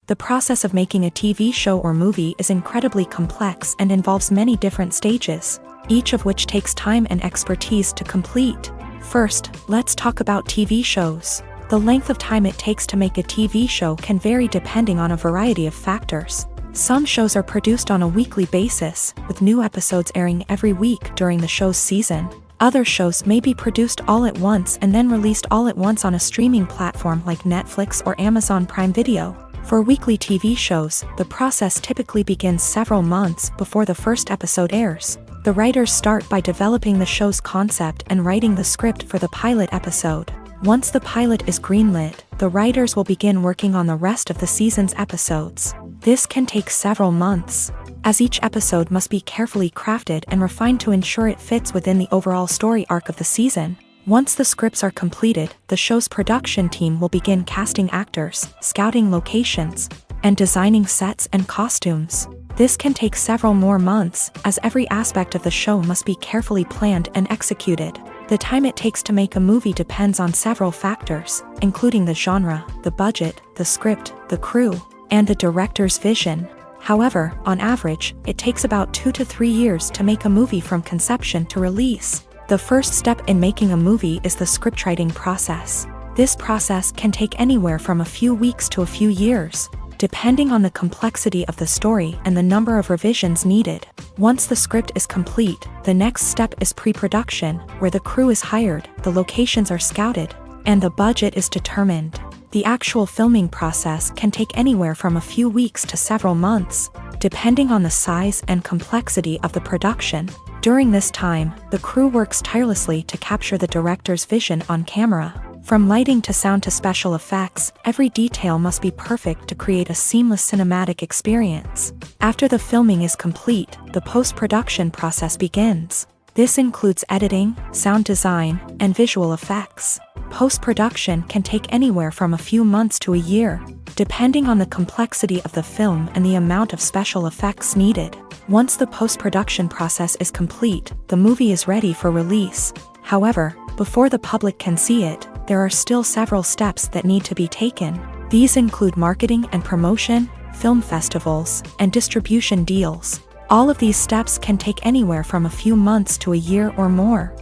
The process of making a TV show or movie is incredibly complex and involves many different stages, each of which takes time and expertise to complete. First, let's talk about TV shows. The length of time it takes to make a TV show can vary depending on a variety of factors. Some shows are produced on a weekly basis, with new episodes airing every week during the show's season. Other shows may be produced all at once and then released all at once on a streaming platform like Netflix or Amazon Prime Video. For weekly TV shows, the process typically begins several months before the first episode airs. The writers start by developing the show's concept and writing the script for the pilot episode. Once the pilot is greenlit, the writers will begin working on the rest of the season's episodes. This can take several months, as each episode must be carefully crafted and refined to ensure it fits within the overall story arc of the season. Once the scripts are completed, the show's production team will begin casting actors, scouting locations, and designing sets and costumes. This can take several more months, as every aspect of the show must be carefully planned and executed. The time it takes to make a movie depends on several factors, including the genre, the budget, the script, the crew, and the director's vision. However, on average, it takes about 2 to 3 years to make a movie from conception to release. The first step in making a movie is the scriptwriting process. This process can take anywhere from a few weeks to a few years. depending on the complexity of the story and the number of revisions needed. Once the script is complete, the next step is pre-production, where the crew is hired, the locations are scouted, and the budget is determined. The actual filming process can take anywhere from a few weeks to several months, depending on the size and complexity of the production. During this time, the crew works tirelessly to capture the director's vision on camera. From lighting to sound to special effects, every detail must be perfect to create a seamless cinematic experience. After the filming is complete, the post-production process begins. This includes editing, sound design, and visual effects. Post-production can take anywhere from a few months to a year, depending on the complexity of the film and the amount of special effects needed. Once the post-production process is complete, the movie is ready for release. However, before the public can see it, there are still several steps that need to be taken. These include marketing and promotion, film festivals, and distribution deals. All of these steps can take anywhere from a few months to a year or more.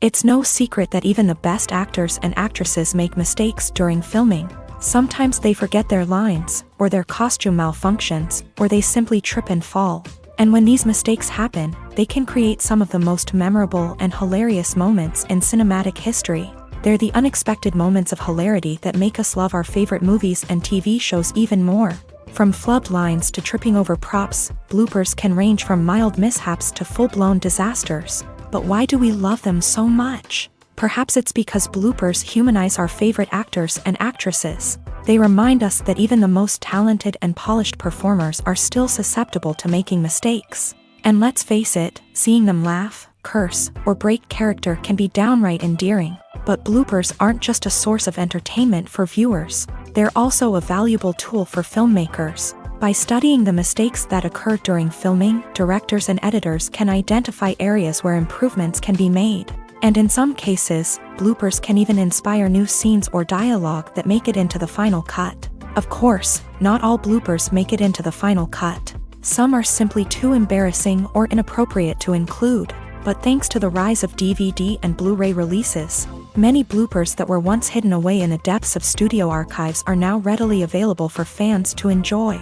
It's no secret that even the best actors and actresses make mistakes during filming. Sometimes they forget their lines, or their costume malfunctions, or they simply trip and fall. And when these mistakes happen, they can create some of the most memorable and hilarious moments in cinematic history. They're the unexpected moments of hilarity that make us love our favorite movies and TV shows even more. From flubbed lines to tripping over props, bloopers can range from mild mishaps to full-blown disasters. But why do we love them so much? Perhaps it's because bloopers humanize our favorite actors and actresses. They remind us that even the most talented and polished performers are still susceptible to making mistakes. And let's face it, seeing them laugh, curse, or break character can be downright endearing. But bloopers aren't just a source of entertainment for viewers. They're also a valuable tool for filmmakers. By studying the mistakes that occur during filming, directors and editors can identify areas where improvements can be made. And in some cases, bloopers can even inspire new scenes or dialogue that make it into the final cut. Of course, not all bloopers make it into the final cut. Some are simply too embarrassing or inappropriate to include. But thanks to the rise of DVD and Blu-ray releases, many bloopers that were once hidden away in the depths of studio archives are now readily available for fans to enjoy.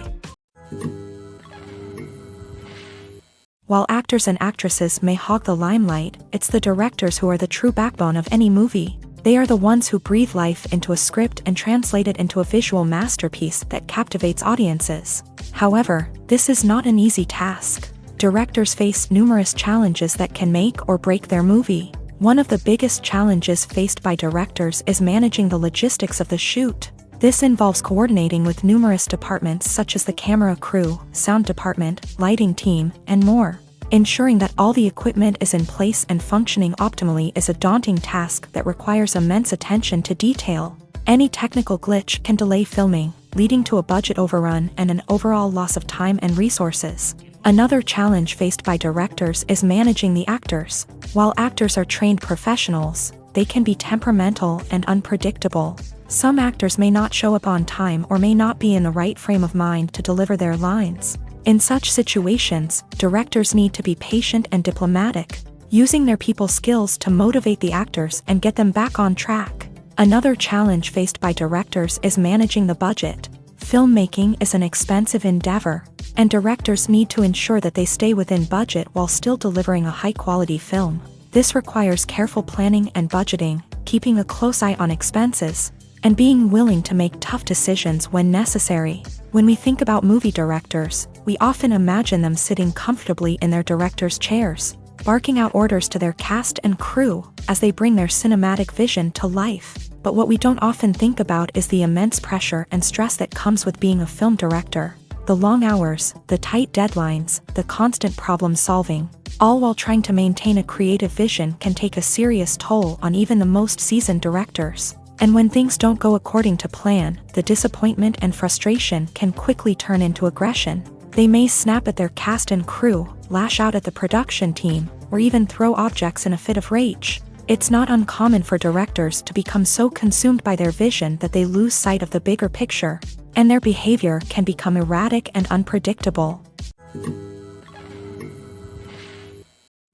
While actors and actresses may hog the limelight, it's the directors who are the true backbone of any movie. They are the ones who breathe life into a script and translate it into a visual masterpiece that captivates audiences. However, this is not an easy task. Directors face numerous challenges that can make or break their movie. One of the biggest challenges faced by directors is managing the logistics of the shoot. This involves coordinating with numerous departments such as the camera crew, sound department, lighting team, and more. Ensuring that all the equipment is in place and functioning optimally is a daunting task that requires immense attention to detail. Any technical glitch can delay filming, leading to a budget overrun and an overall loss of time and resources. Another challenge faced by directors is managing the actors. While actors are trained professionals, they can be temperamental and unpredictable. Some actors may not show up on time or may not be in the right frame of mind to deliver their lines. In such situations, directors need to be patient and diplomatic, using their people skills to motivate the actors and get them back on track. Another challenge faced by directors is managing the budget. Filmmaking is an expensive endeavor, and directors need to ensure that they stay within budget while still delivering a high-quality film. This requires careful planning and budgeting, keeping a close eye on expenses, and being willing to make tough decisions when necessary. When we think about movie directors, we often imagine them sitting comfortably in their director's chairs, barking out orders to their cast and crew as they bring their cinematic vision to life. But what we don't often think about is the immense pressure and stress that comes with being a film director. The long hours, the tight deadlines, the constant problem solving, all while trying to maintain a creative vision can take a serious toll on even the most seasoned directors. And when things don't go according to plan, the disappointment and frustration can quickly turn into aggression. They may snap at their cast and crew, lash out at the production team, or even throw objects in a fit of rage. It's not uncommon for directors to become so consumed by their vision that they lose sight of the bigger picture, and their behavior can become erratic and unpredictable.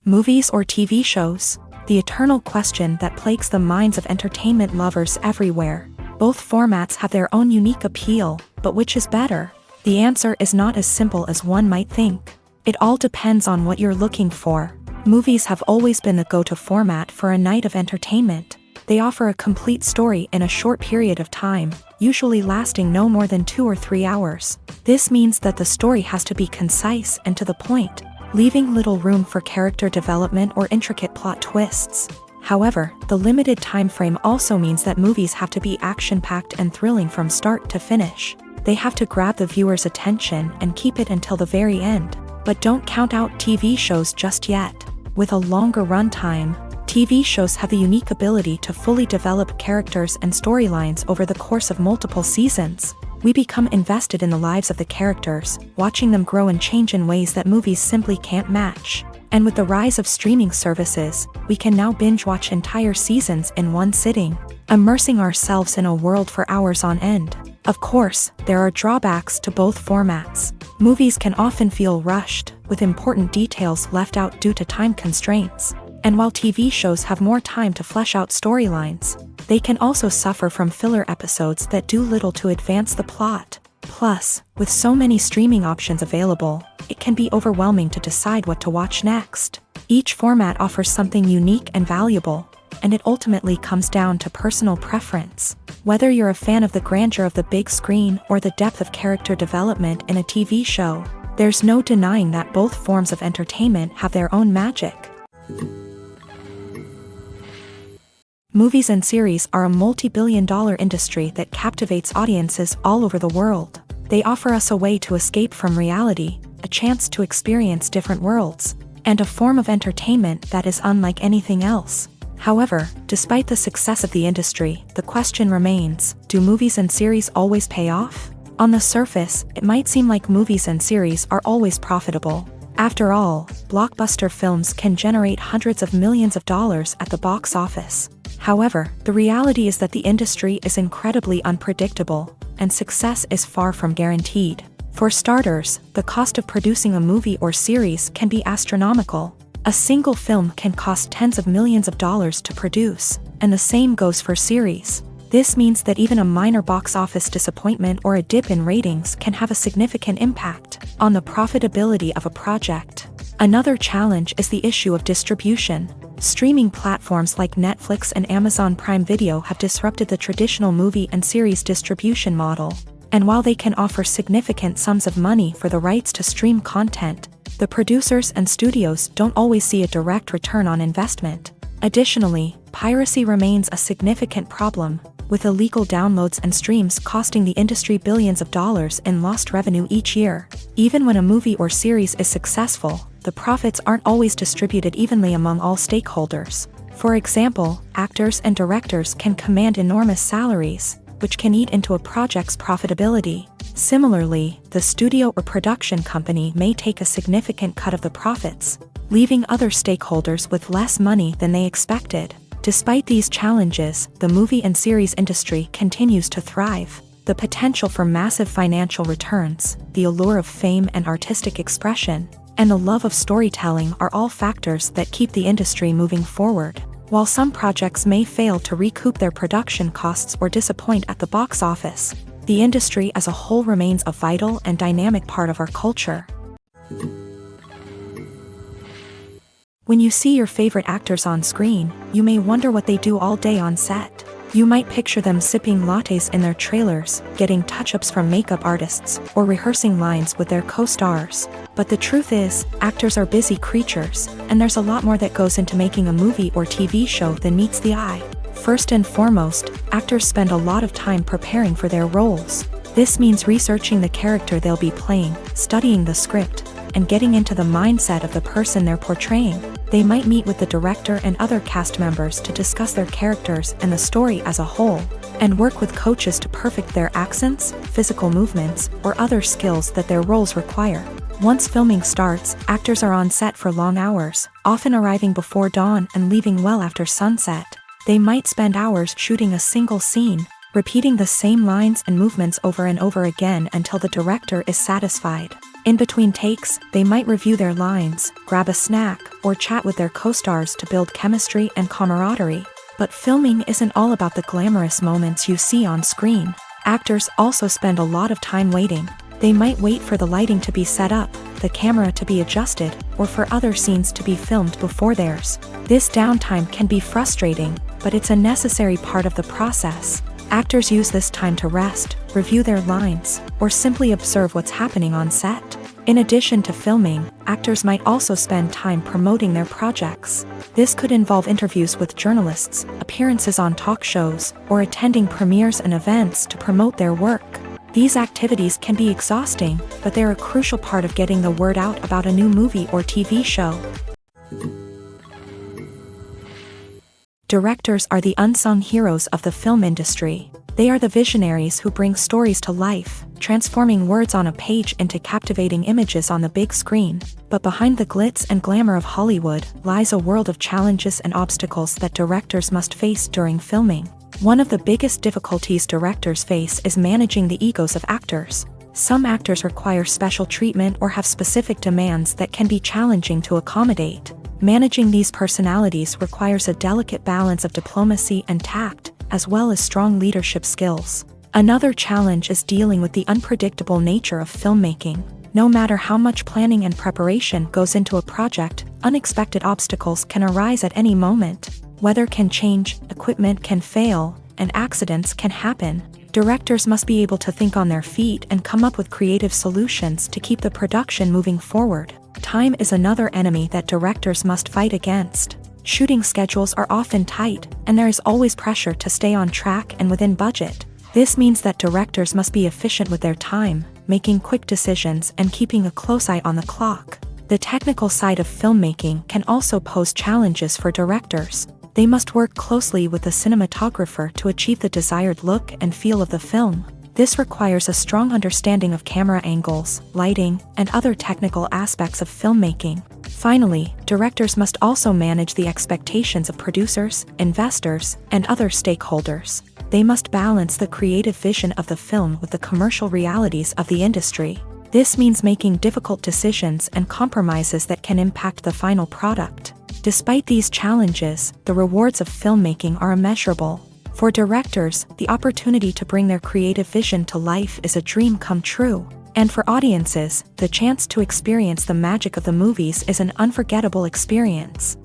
Movies or TV shows? The eternal question that plagues the minds of entertainment lovers everywhere. Both formats have their own unique appeal, but which is better? The answer is not as simple as one might think. It all depends on what you're looking for. Movies have always been the go-to format for a night of entertainment. They offer a complete story in a short period of time, usually lasting no more than 2 or 3 hours. This means that the story has to be concise and to the point, leaving little room for character development or intricate plot twists. However, the limited time frame also means that movies have to be action-packed and thrilling from start to finish. They have to grab the viewer's attention and keep it until the very end. But don't count out TV shows just yet. With a longer runtime, TV shows have the unique ability to fully develop characters and storylines over the course of multiple seasons. We become invested in the lives of the characters, watching them grow and change in ways that movies simply can't match. And with the rise of streaming services, we can now binge-watch entire seasons in one sitting, immersing ourselves in a world for hours on end. Of course, there are drawbacks to both formats. Movies can often feel rushed, with important details left out due to time constraints. And while TV shows have more time to flesh out storylines, they can also suffer from filler episodes that do little to advance the plot. Plus, with so many streaming options available, it can be overwhelming to decide what to watch next. Each format offers something unique and valuable, and it ultimately comes down to personal preference. Whether you're a fan of the grandeur of the big screen or the depth of character development in a TV show, there's no denying that both forms of entertainment have their own magic. Movies and series are a multi-billion-dollar industry that captivates audiences all over the world. They offer us a way to escape from reality, a chance to experience different worlds, and a form of entertainment that is unlike anything else. However, despite the success of the industry, the question remains, do movies and series always pay off? On the surface, it might seem like movies and series are always profitable. After all, blockbuster films can generate hundreds of millions of dollars at the box office. However, the reality is that the industry is incredibly unpredictable, and success is far from guaranteed. For starters, the cost of producing a movie or series can be astronomical. A single film can cost tens of millions of dollars to produce, and the same goes for series. This means that even a minor box office disappointment or a dip in ratings can have a significant impact on the profitability of a project. Another challenge is the issue of distribution. Streaming platforms like Netflix and Amazon Prime Video have disrupted the traditional movie and series distribution model. And while they can offer significant sums of money for the rights to stream content, the producers and studios don't always see a direct return on investment. Additionally, piracy remains a significant problem, with illegal downloads and streams costing the industry billions of dollars in lost revenue each year. Even when a movie or series is successful, the profits aren't always distributed evenly among all stakeholders. For example, actors and directors can command enormous salaries, which can eat into a project's profitability. Similarly, the studio or production company may take a significant cut of the profits, leaving other stakeholders with less money than they expected. Despite these challenges, the movie and series industry continues to thrive. The potential for massive financial returns, the allure of fame and artistic expression, and the love of storytelling are all factors that keep the industry moving forward. While some projects may fail to recoup their production costs or disappoint at the box office, the industry as a whole remains a vital and dynamic part of our culture. When you see your favorite actors on screen, you may wonder what they do all day on set. You might picture them sipping lattes in their trailers, getting touch-ups from makeup artists, or rehearsing lines with their co-stars. But the truth is, actors are busy creatures, and there's a lot more that goes into making a movie or TV show than meets the eye. First and foremost, actors spend a lot of time preparing for their roles. This means researching the character they'll be playing, studying the script, and getting into the mindset of the person they're portraying. They might meet with the director and other cast members to discuss their characters and the story as a whole, and work with coaches to perfect their accents, physical movements, or other skills that their roles require. Once filming starts, actors are on set for long hours, often arriving before dawn and leaving well after sunset. They might spend hours shooting a single scene, repeating the same lines and movements over and over again until the director is satisfied. In between takes, they might review their lines, grab a snack, or chat with their co-stars to build chemistry and camaraderie. But filming isn't all about the glamorous moments you see on screen. Actors also spend a lot of time waiting. They might wait for the lighting to be set up, the camera to be adjusted, or for other scenes to be filmed before theirs. This downtime can be frustrating, but it's a necessary part of the process. Actors use this time to rest, review their lines, or simply observe what's happening on set. In addition to filming, actors might also spend time promoting their projects. This could involve interviews with journalists, appearances on talk shows, or attending premieres and events to promote their work. These activities can be exhausting, but they're a crucial part of getting the word out about a new movie or TV show. Directors are the unsung heroes of the film industry. They are the visionaries who bring stories to life, transforming words on a page into captivating images on the big screen. But behind the glitz and glamour of Hollywood lies a world of challenges and obstacles that directors must face during filming. One of the biggest difficulties directors face is managing the egos of actors. Some actors require special treatment or have specific demands that can be challenging to accommodate. Managing these personalities requires a delicate balance of diplomacy and tact, as well as strong leadership skills. Another challenge is dealing with the unpredictable nature of filmmaking. No matter how much planning and preparation goes into a project, unexpected obstacles can arise at any moment. Weather can change, equipment can fail, and accidents can happen. Directors must be able to think on their feet and come up with creative solutions to keep the production moving forward. Time is another enemy that directors must fight against. Shooting schedules are often tight, and there is always pressure to stay on track and within budget. This means that directors must be efficient with their time, making quick decisions and keeping a close eye on the clock. The technical side of filmmaking can also pose challenges for directors. They must work closely with the cinematographer to achieve the desired look and feel of the film. This requires a strong understanding of camera angles, lighting, and other technical aspects of filmmaking. Finally, directors must also manage the expectations of producers, investors, and other stakeholders. They must balance the creative vision of the film with the commercial realities of the industry. This means making difficult decisions and compromises that can impact the final product. Despite these challenges, the rewards of filmmaking are immeasurable. For directors, the opportunity to bring their creative vision to life is a dream come true. And for audiences, the chance to experience the magic of the movies is an unforgettable experience.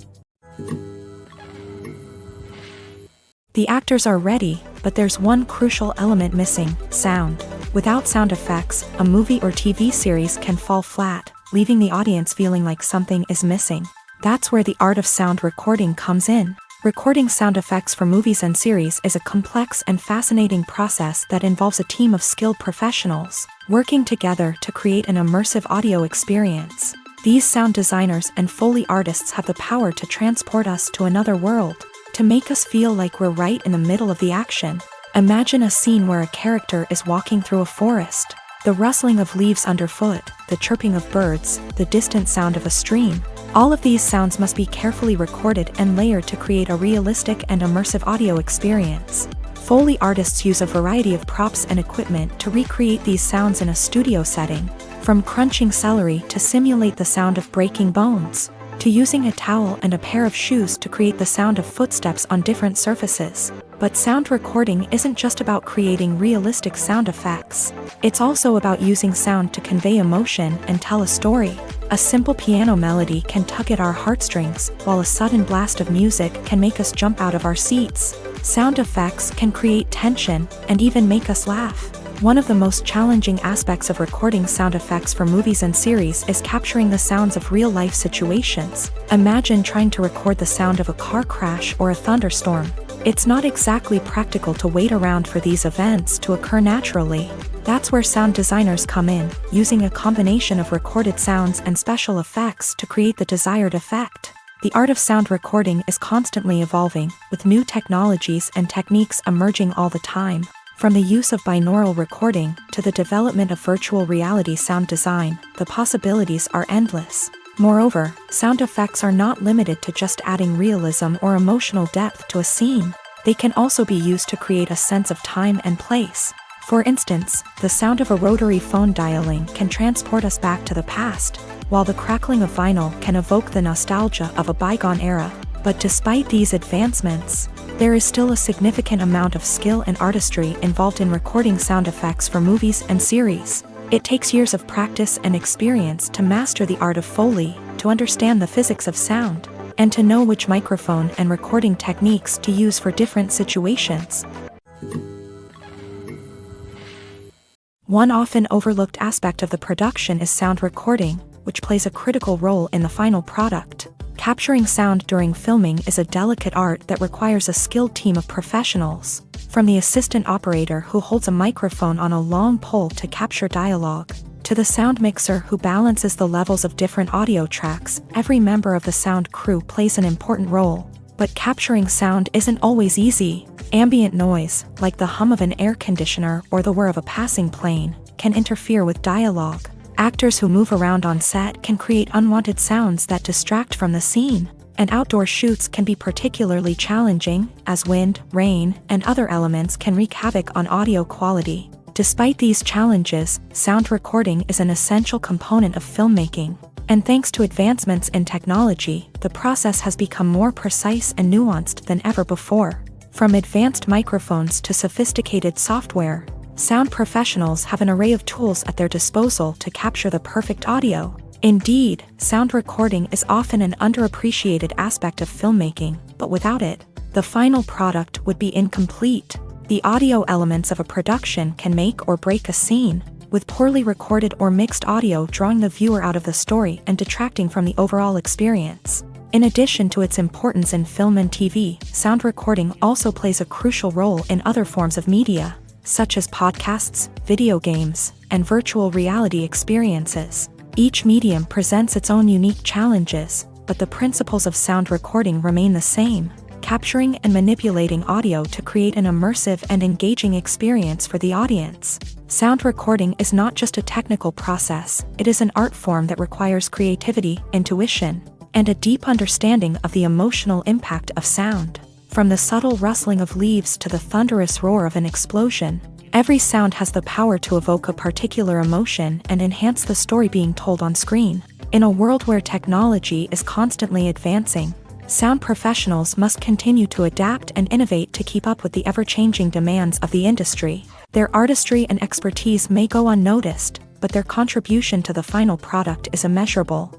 The actors are ready, but there's one crucial element missing: sound. Without sound effects, a movie or TV series can fall flat, leaving the audience feeling like something is missing. That's where the art of sound recording comes in. Recording sound effects for movies and series is a complex and fascinating process that involves a team of skilled professionals working together to create an immersive audio experience. These sound designers and Foley artists have the power to transport us to another world, to make us feel like we're right in the middle of the action. Imagine a scene where a character is walking through a forest. The rustling of leaves underfoot, the chirping of birds, the distant sound of a stream. All of these sounds must be carefully recorded and layered to create a realistic and immersive audio experience. Foley artists use a variety of props and equipment to recreate these sounds in a studio setting, from crunching celery to simulate the sound of breaking bones, to using a towel and a pair of shoes to create the sound of footsteps on different surfaces. But sound recording isn't just about creating realistic sound effects. It's also about using sound to convey emotion and tell a story. A simple piano melody can tug at our heartstrings, while a sudden blast of music can make us jump out of our seats. Sound effects can create tension and even make us laugh. One of the most challenging aspects of recording sound effects for movies and series is capturing the sounds of real-life situations. Imagine trying to record the sound of a car crash or a thunderstorm. It's not exactly practical to wait around for these events to occur naturally. That's where sound designers come in, using a combination of recorded sounds and special effects to create the desired effect. The art of sound recording is constantly evolving, with new technologies and techniques emerging all the time. From the use of binaural recording to the development of virtual reality sound design, the possibilities are endless. Moreover, sound effects are not limited to just adding realism or emotional depth to a scene. They can also be used to create a sense of time and place. For instance, the sound of a rotary phone dialing can transport us back to the past, while the crackling of vinyl can evoke the nostalgia of a bygone era. But despite these advancements, there is still a significant amount of skill and artistry involved in recording sound effects for movies and series. It takes years of practice and experience to master the art of Foley, to understand the physics of sound, and to know which microphone and recording techniques to use for different situations. One often overlooked aspect of the production is sound recording, which plays a critical role in the final product. Capturing sound during filming is a delicate art that requires a skilled team of professionals, from the assistant operator who holds a microphone on a long pole to capture dialogue, to the sound mixer who balances the levels of different audio tracks. Every member of the sound crew plays an important role. But capturing sound isn't always easy. Ambient noise, like the hum of an air conditioner or the whir of a passing plane, can interfere with dialogue. Actors who move around on set can create unwanted sounds that distract from the scene, and outdoor shoots can be particularly challenging, as wind, rain, and other elements can wreak havoc on audio quality. Despite these challenges, sound recording is an essential component of filmmaking, and thanks to advancements in technology, the process has become more precise and nuanced than ever before. From advanced microphones to sophisticated software, sound professionals have an array of tools at their disposal to capture the perfect audio. Indeed, sound recording is often an underappreciated aspect of filmmaking, but without it, the final product would be incomplete. The audio elements of a production can make or break a scene, with poorly recorded or mixed audio drawing the viewer out of the story and detracting from the overall experience. In addition to its importance in film and TV, sound recording also plays a crucial role in other forms of media, such as podcasts, video games, and virtual reality experiences. Each medium presents its own unique challenges, but the principles of sound recording remain the same: capturing and manipulating audio to create an immersive and engaging experience for the audience. Sound recording is not just a technical process, it is an art form that requires creativity, intuition, and a deep understanding of the emotional impact of sound. From the subtle rustling of leaves to the thunderous roar of an explosion, every sound has the power to evoke a particular emotion and enhance the story being told on screen. In a world where technology is constantly advancing, sound professionals must continue to adapt and innovate to keep up with the ever-changing demands of the industry. Their artistry and expertise may go unnoticed, but their contribution to the final product is immeasurable.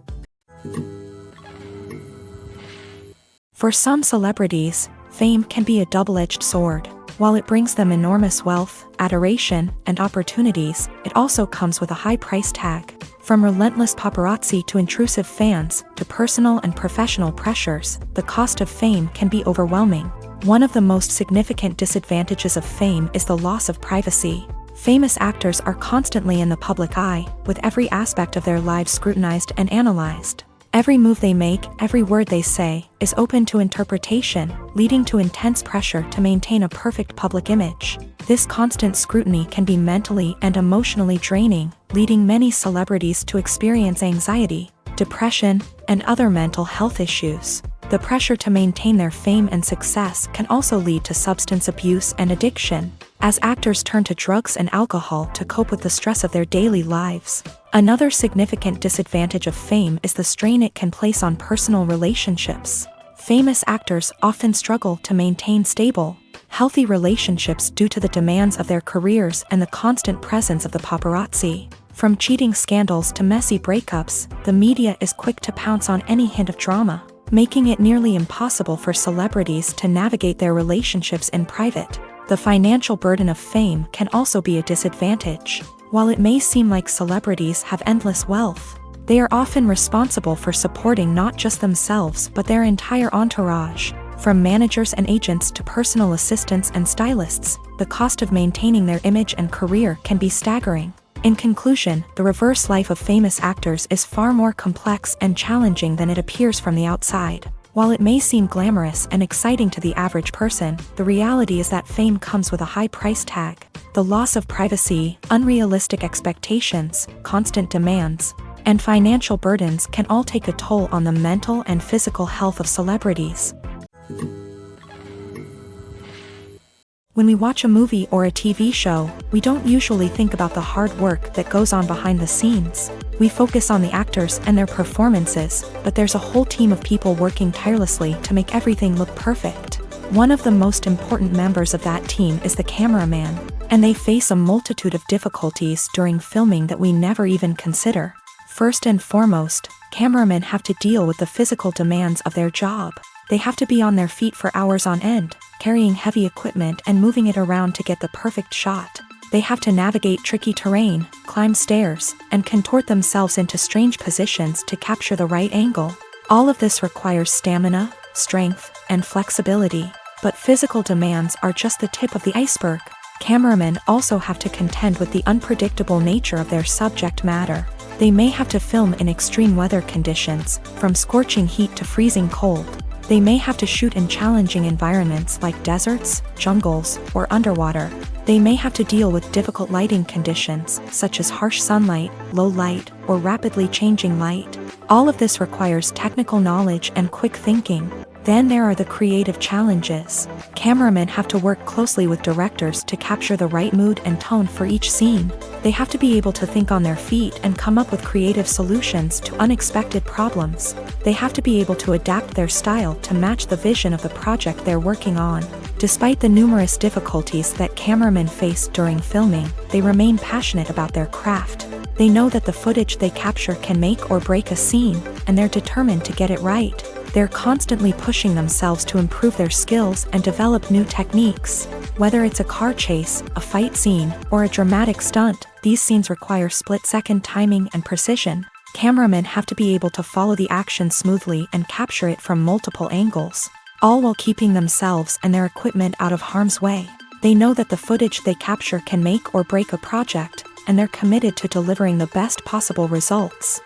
For some celebrities, fame can be a double-edged sword. While it brings them enormous wealth, adoration, and opportunities, it also comes with a high price tag. From relentless paparazzi to intrusive fans, to personal and professional pressures, the cost of fame can be overwhelming. One of the most significant disadvantages of fame is the loss of privacy. Famous actors are constantly in the public eye, with every aspect of their lives scrutinized and analyzed. Every move they make, every word they say, is open to interpretation, leading to intense pressure to maintain a perfect public image. This constant scrutiny can be mentally and emotionally draining, leading many celebrities to experience anxiety, depression, and other mental health issues. The pressure to maintain their fame and success can also lead to substance abuse and addiction, as actors turn to drugs and alcohol to cope with the stress of their daily lives. Another significant disadvantage of fame is the strain it can place on personal relationships. Famous actors often struggle to maintain stable, healthy relationships due to the demands of their careers and the constant presence of the paparazzi. From cheating scandals to messy breakups, the media is quick to pounce on any hint of drama, making it nearly impossible for celebrities to navigate their relationships in private. The financial burden of fame can also be a disadvantage. While it may seem like celebrities have endless wealth, they are often responsible for supporting not just themselves but their entire entourage. From managers and agents to personal assistants and stylists, the cost of maintaining their image and career can be staggering. In conclusion, the reverse life of famous actors is far more complex and challenging than it appears from the outside. While it may seem glamorous and exciting to the average person, the reality is that fame comes with a high price tag. The loss of privacy, unrealistic expectations, constant demands, and financial burdens can all take a toll on the mental and physical health of celebrities. When we watch a movie or a TV show, we don't usually think about the hard work that goes on behind the scenes. We focus on the actors and their performances, but there's a whole team of people working tirelessly to make everything look perfect. One of the most important members of that team is the cameraman, and they face a multitude of difficulties during filming that we never even consider. First and foremost, cameramen have to deal with the physical demands of their job. They have to be on their feet for hours on end, carrying heavy equipment and moving it around to get the perfect shot. They have to navigate tricky terrain, climb stairs, and contort themselves into strange positions to capture the right angle. All of this requires stamina, strength, and flexibility. But physical demands are just the tip of the iceberg. Cameramen also have to contend with the unpredictable nature of their subject matter. They may have to film in extreme weather conditions, from scorching heat to freezing cold. They may have to shoot in challenging environments like deserts, jungles, or underwater. They may have to deal with difficult lighting conditions, such as harsh sunlight, low light, or rapidly changing light. All of this requires technical knowledge and quick thinking. Then there are the creative challenges. Cameramen have to work closely with directors to capture the right mood and tone for each scene. They have to be able to think on their feet and come up with creative solutions to unexpected problems. They have to be able to adapt their style to match the vision of the project they're working on. Despite the numerous difficulties that cameramen face during filming, they remain passionate about their craft. They know that the footage they capture can make or break a scene, and they're determined to get it right. They're constantly pushing themselves to improve their skills and develop new techniques. Whether it's a car chase, a fight scene, or a dramatic stunt, these scenes require split-second timing and precision. Cameramen have to be able to follow the action smoothly and capture it from multiple angles, all while keeping themselves and their equipment out of harm's way. They know that the footage they capture can make or break a project, and they're committed to delivering the best possible results.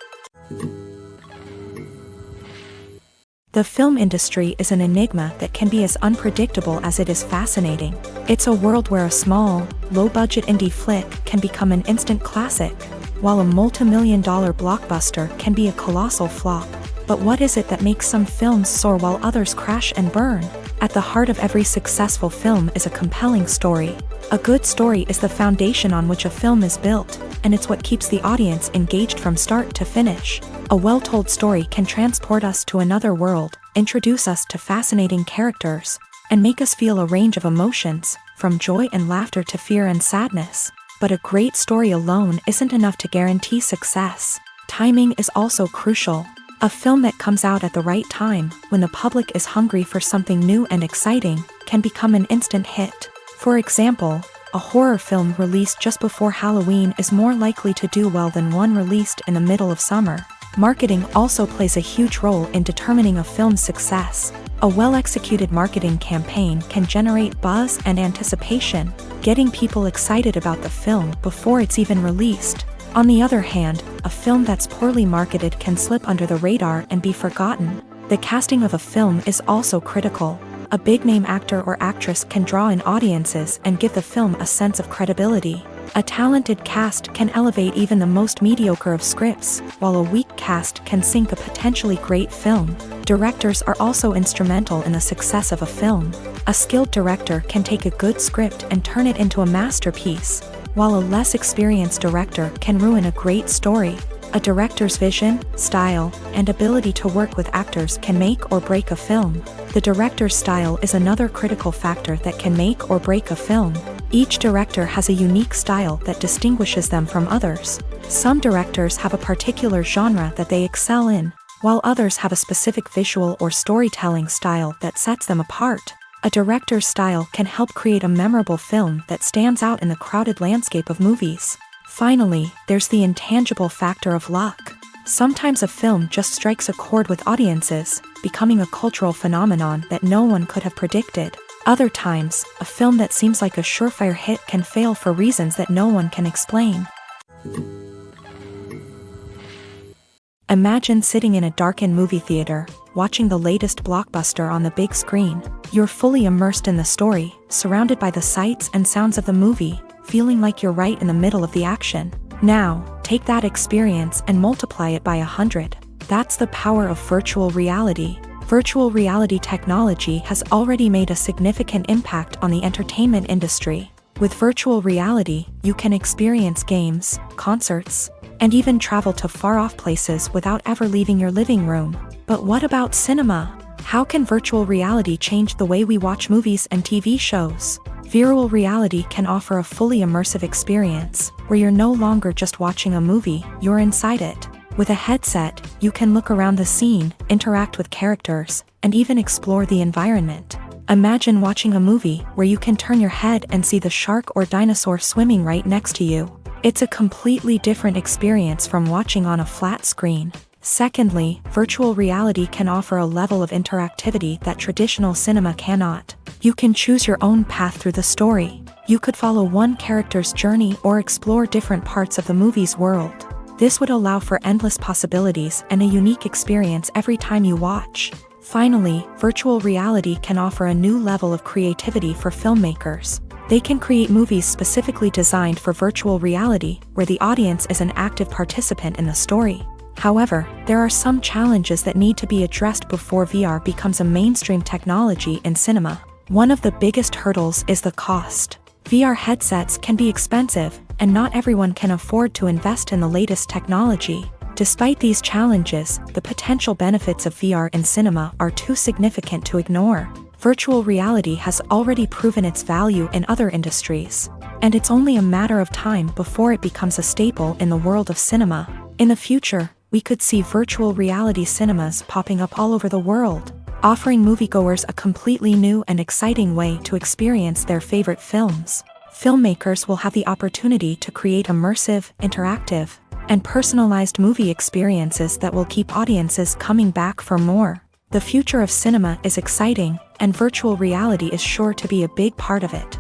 The film industry is an enigma that can be as unpredictable as it is fascinating. It's a world where a small, low-budget indie flick can become an instant classic, while a multi-million-dollar blockbuster can be a colossal flop. But what is it that makes some films soar while others crash and burn? At the heart of every successful film is a compelling story. A good story is the foundation on which a film is built, and it's what keeps the audience engaged from start to finish. A well-told story can transport us to another world, introduce us to fascinating characters, and make us feel a range of emotions, from joy and laughter to fear and sadness. But a great story alone isn't enough to guarantee success. Timing is also crucial. A film that comes out at the right time, when the public is hungry for something new and exciting, can become an instant hit. For example, a horror film released just before Halloween is more likely to do well than one released in the middle of summer. Marketing also plays a huge role in determining a film's success. A well-executed marketing campaign can generate buzz and anticipation, getting people excited about the film before it's even released. On the other hand, a film that's poorly marketed can slip under the radar and be forgotten. The casting of a film is also critical. A big-name actor or actress can draw in audiences and give the film a sense of credibility. A talented cast can elevate even the most mediocre of scripts, while a weak cast can sink a potentially great film. Directors are also instrumental in the success of a film. A skilled director can take a good script and turn it into a masterpiece, while a less experienced director can ruin a great story. A director's vision, style, and ability to work with actors can make or break a film. The director's style is another critical factor that can make or break a film. Each director has a unique style that distinguishes them from others. Some directors have a particular genre that they excel in, while others have a specific visual or storytelling style that sets them apart. A director's style can help create a memorable film that stands out in the crowded landscape of movies. Finally, there's the intangible factor of luck. Sometimes a film just strikes a chord with audiences, becoming a cultural phenomenon that no one could have predicted. Other times, a film that seems like a surefire hit can fail for reasons that no one can explain. Imagine sitting in a darkened movie theater, watching the latest blockbuster on the big screen. You're fully immersed in the story, surrounded by the sights and sounds of the movie, feeling like you're right in the middle of the action. Now, take that experience and multiply it by 100. That's the power of virtual reality. Virtual reality technology has already made a significant impact on the entertainment industry. With virtual reality, you can experience games, concerts, and even travel to far-off places without ever leaving your living room. But what about cinema? How can virtual reality change the way we watch movies and TV shows? Virtual reality can offer a fully immersive experience, where you're no longer just watching a movie, you're inside it. With a headset, you can look around the scene, interact with characters, and even explore the environment. Imagine watching a movie where you can turn your head and see the shark or dinosaur swimming right next to you. It's a completely different experience from watching on a flat screen. Secondly, virtual reality can offer a level of interactivity that traditional cinema cannot. You can choose your own path through the story. You could follow one character's journey or explore different parts of the movie's world. This would allow for endless possibilities and a unique experience every time you watch. Finally, virtual reality can offer a new level of creativity for filmmakers. They can create movies specifically designed for virtual reality, where the audience is an active participant in the story. However, there are some challenges that need to be addressed before VR becomes a mainstream technology in cinema. One of the biggest hurdles is the cost. VR headsets can be expensive, and not everyone can afford to invest in the latest technology. Despite these challenges, the potential benefits of VR in cinema are too significant to ignore. Virtual reality has already proven its value in other industries, and it's only a matter of time before it becomes a staple in the world of cinema. In the future, we could see virtual reality cinemas popping up all over the world, offering moviegoers a completely new and exciting way to experience their favorite films. Filmmakers will have the opportunity to create immersive, interactive, and personalized movie experiences that will keep audiences coming back for more. The future of cinema is exciting, and virtual reality is sure to be a big part of it.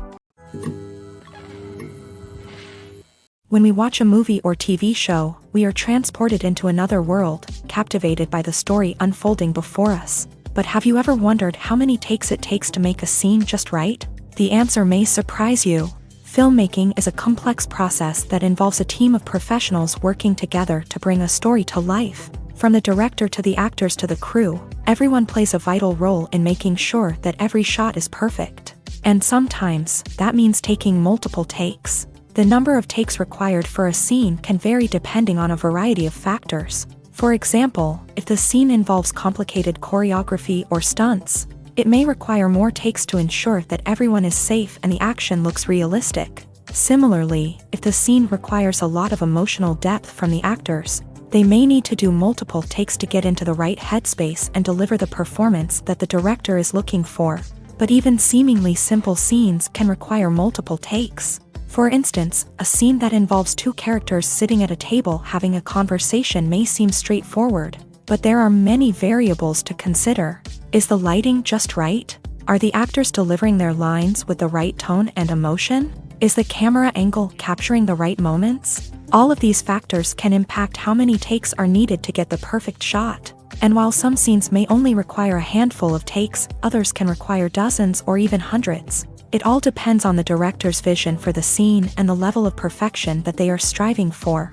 When we watch a movie or TV show, we are transported into another world, captivated by the story unfolding before us. But have you ever wondered how many takes it takes to make a scene just right? The answer may surprise you. Filmmaking is a complex process that involves a team of professionals working together to bring a story to life. From the director to the actors to the crew, everyone plays a vital role in making sure that every shot is perfect. And sometimes, that means taking multiple takes. The number of takes required for a scene can vary depending on a variety of factors. For example, if the scene involves complicated choreography or stunts, it may require more takes to ensure that everyone is safe and the action looks realistic. Similarly, if the scene requires a lot of emotional depth from the actors, they may need to do multiple takes to get into the right headspace and deliver the performance that the director is looking for. But even seemingly simple scenes can require multiple takes. For instance, a scene that involves two characters sitting at a table having a conversation may seem straightforward, but there are many variables to consider. Is the lighting just right? Are the actors delivering their lines with the right tone and emotion? Is the camera angle capturing the right moments? All of these factors can impact how many takes are needed to get the perfect shot. And while some scenes may only require a handful of takes, others can require dozens or even hundreds. It all depends on the director's vision for the scene and the level of perfection that they are striving for.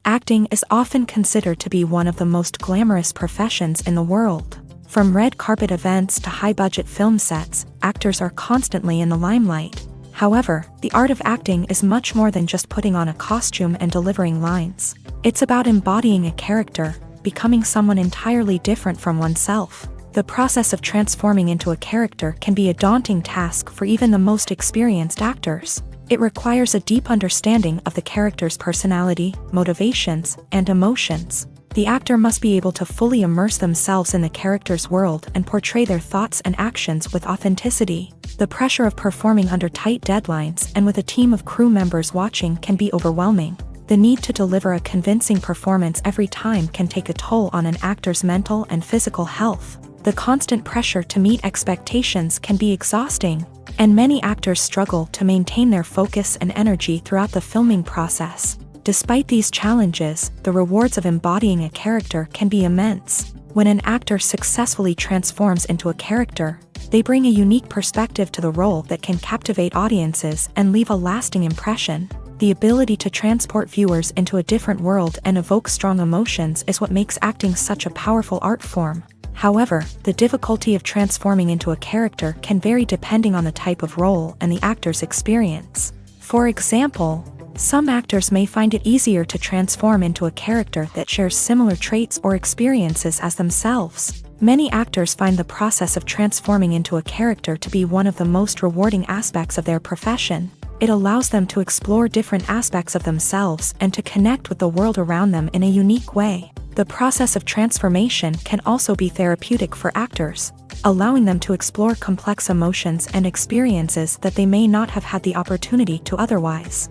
Acting is often considered to be one of the most glamorous professions in the world. From red carpet events to high-budget film sets, actors are constantly in the limelight. However, the art of acting is much more than just putting on a costume and delivering lines. It's about embodying a character, becoming someone entirely different from oneself. The process of transforming into a character can be a daunting task for even the most experienced actors. It requires a deep understanding of the character's personality, motivations, and emotions. The actor must be able to fully immerse themselves in the character's world and portray their thoughts and actions with authenticity. The pressure of performing under tight deadlines and with a team of crew members watching can be overwhelming. The need to deliver a convincing performance every time can take a toll on an actor's mental and physical health. The constant pressure to meet expectations can be exhausting, and many actors struggle to maintain their focus and energy throughout the filming process. Despite these challenges, the rewards of embodying a character can be immense. When an actor successfully transforms into a character, they bring a unique perspective to the role that can captivate audiences and leave a lasting impression. The ability to transport viewers into a different world and evoke strong emotions is what makes acting such a powerful art form. However, the difficulty of transforming into a character can vary depending on the type of role and the actor's experience. For example, Some actors may find it easier to transform into a character that shares similar traits or experiences as themselves. Many actors find the process of transforming into a character to be one of the most rewarding aspects of their profession. It allows them to explore different aspects of themselves and to connect with the world around them in a unique way. The process of transformation can also be therapeutic for actors, allowing them to explore complex emotions and experiences that they may not have had the opportunity to otherwise.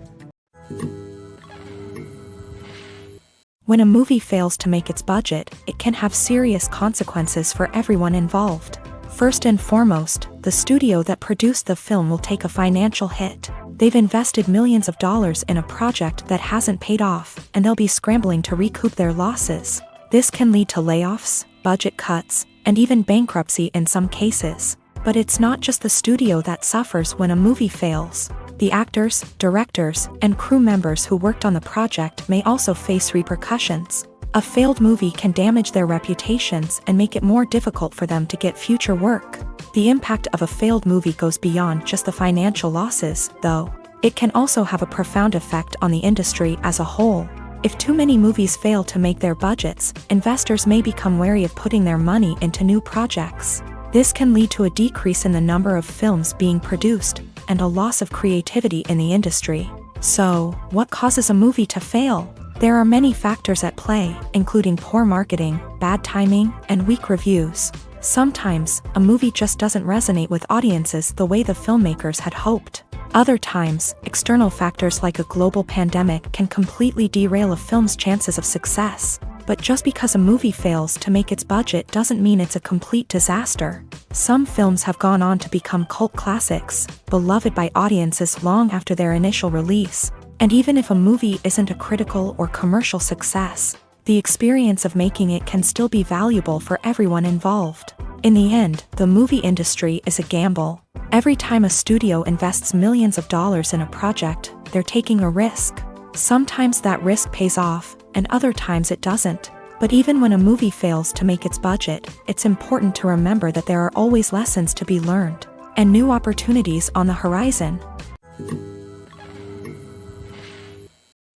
When a movie fails to make its budget, it can have serious consequences for everyone involved. First and foremost, the studio that produced the film will take a financial hit. They've invested millions of dollars in a project that hasn't paid off, and they'll be scrambling to recoup their losses. This can lead to layoffs, budget cuts, and even bankruptcy in some cases. But it's not just the studio that suffers when a movie fails. The actors, directors, and crew members who worked on the project may also face repercussions. A failed movie can damage their reputations and make it more difficult for them to get future work. The impact of a failed movie goes beyond just the financial losses, though. It can also have a profound effect on the industry as a whole. If too many movies fail to make their budgets, investors may become wary of putting their money into new projects. This can lead to a decrease in the number of films being produced, and a loss of creativity in the industry. So, what causes a movie to fail? There are many factors at play, including poor marketing, bad timing, and weak reviews. Sometimes, a movie just doesn't resonate with audiences the way the filmmakers had hoped. Other times, external factors like a global pandemic can completely derail a film's chances of success. But just because a movie fails to make its budget doesn't mean it's a complete disaster. Some films have gone on to become cult classics, beloved by audiences long after their initial release. And even if a movie isn't a critical or commercial success, the experience of making it can still be valuable for everyone involved. In the end, the movie industry is a gamble. Every time a studio invests millions of dollars in a project, they're taking a risk. Sometimes that risk pays off, and other times it doesn't. But even when a movie fails to make its budget, it's important to remember that there are always lessons to be learned, and new opportunities on the horizon.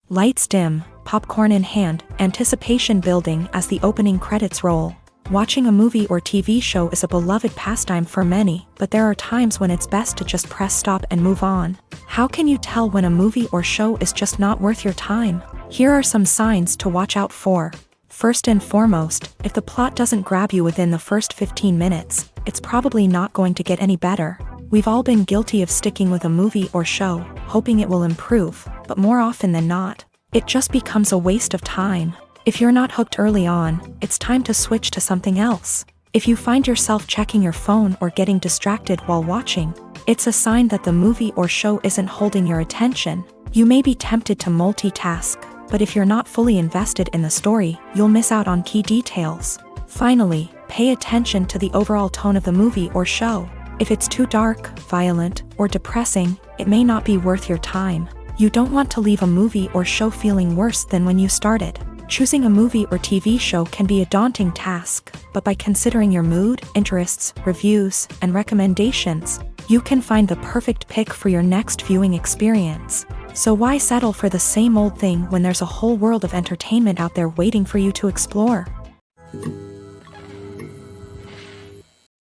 Lights dim, popcorn in hand, anticipation building as the opening credits roll. Watching a movie or TV show is a beloved pastime for many, but there are times when it's best to just press stop and move on. How can you tell when a movie or show is just not worth your time? Here are some signs to watch out for. First and foremost, if the plot doesn't grab you within the first 15 minutes, it's probably not going to get any better. We've all been guilty of sticking with a movie or show, hoping it will improve, but more often than not, it just becomes a waste of time. If you're not hooked early on, it's time to switch to something else. If you find yourself checking your phone or getting distracted while watching, it's a sign that the movie or show isn't holding your attention. You may be tempted to multitask, but if you're not fully invested in the story, you'll miss out on key details. Finally, pay attention to the overall tone of the movie or show. If it's too dark, violent, or depressing, it may not be worth your time. You don't want to leave a movie or show feeling worse than when you started. Choosing a movie or TV show can be a daunting task, but by considering your mood, interests, reviews, and recommendations, you can find the perfect pick for your next viewing experience. So why settle for the same old thing when there's a whole world of entertainment out there waiting for you to explore?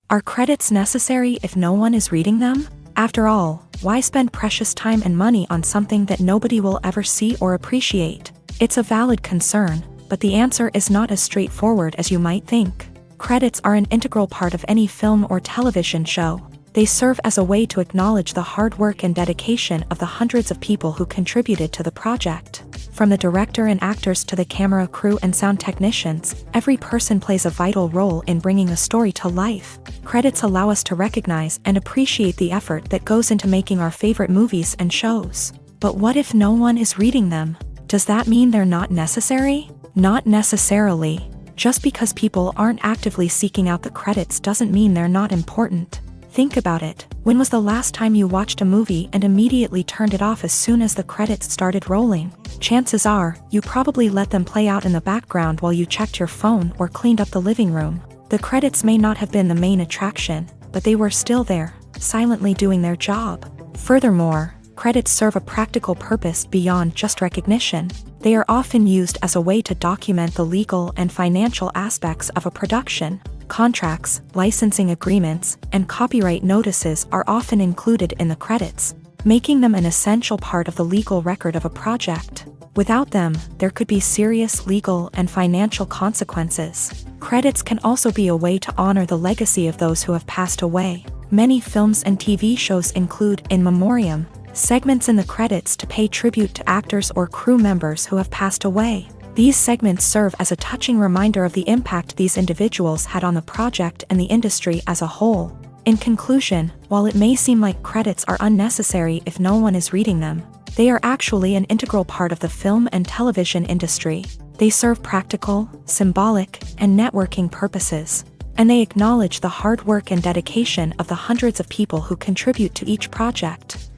Are credits necessary if no one is reading them? After all, why spend precious time and money on something that nobody will ever see or appreciate? It's a valid concern, but the answer is not as straightforward as you might think. Credits are an integral part of any film or television show. They serve as a way to acknowledge the hard work and dedication of the hundreds of people who contributed to the project. From the director and actors to the camera crew and sound technicians, every person plays a vital role in bringing a story to life. Credits allow us to recognize and appreciate the effort that goes into making our favorite movies and shows. But what if no one is reading them? Does that mean they're not necessary? Not necessarily. Just because people aren't actively seeking out the credits doesn't mean they're not important. Think about it. When was the last time you watched a movie and immediately turned it off as soon as the credits started rolling? Chances are, you probably let them play out in the background while you checked your phone or cleaned up the living room. The credits may not have been the main attraction, but they were still there, silently doing their job. Furthermore, Credits serve a practical purpose beyond just recognition. They are often used as a way to document the legal and financial aspects of a production. Contracts, licensing agreements, and copyright notices are often included in the credits, making them an essential part of the legal record of a project. Without them, there could be serious legal and financial consequences. Credits can also be a way to honor the legacy of those who have passed away. Many films and TV shows include in memoriam segments in the credits to pay tribute to actors or crew members who have passed away. These segments serve as a touching reminder of the impact these individuals had on the project and the industry as a whole. In conclusion, while it may seem like credits are unnecessary if no one is reading them, they are actually an integral part of the film and television industry. They serve practical, symbolic, and networking purposes, and they acknowledge the hard work and dedication of the hundreds of people who contribute to each project.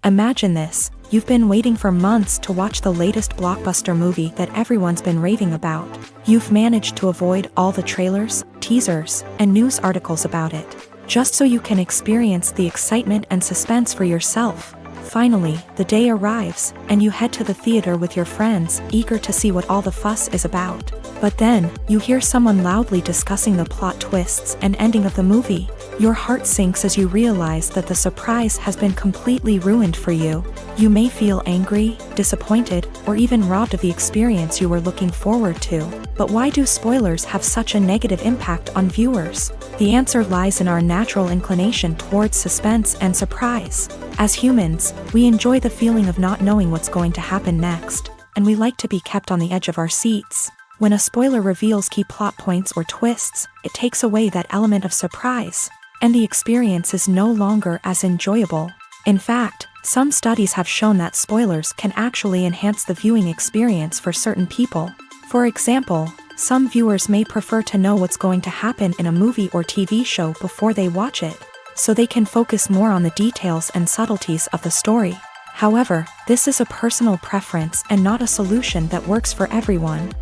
Imagine this. You've been waiting for months to watch the latest blockbuster movie that everyone's been raving about. You've managed to avoid all the trailers, teasers, and news articles about it, just so you can experience the excitement and suspense for yourself. Finally, the day arrives, and you head to the theater with your friends, eager to see what all the fuss is about. But then, you hear someone loudly discussing the plot twists and ending of the movie. Your heart sinks as you realize that the surprise has been completely ruined for you. You may feel angry, disappointed, or even robbed of the experience you were looking forward to. But why do spoilers have such a negative impact on viewers? The answer lies in our natural inclination towards suspense and surprise. As humans, we enjoy the feeling of not knowing what's going to happen next, and we like to be kept on the edge of our seats. When a spoiler reveals key plot points or twists, it takes away that element of surprise, and the experience is no longer as enjoyable. In fact, some studies have shown that spoilers can actually enhance the viewing experience for certain people. For example, some viewers may prefer to know what's going to happen in a movie or TV show before they watch it, so they can focus more on the details and subtleties of the story. However, this is a personal preference and not a solution that works for everyone.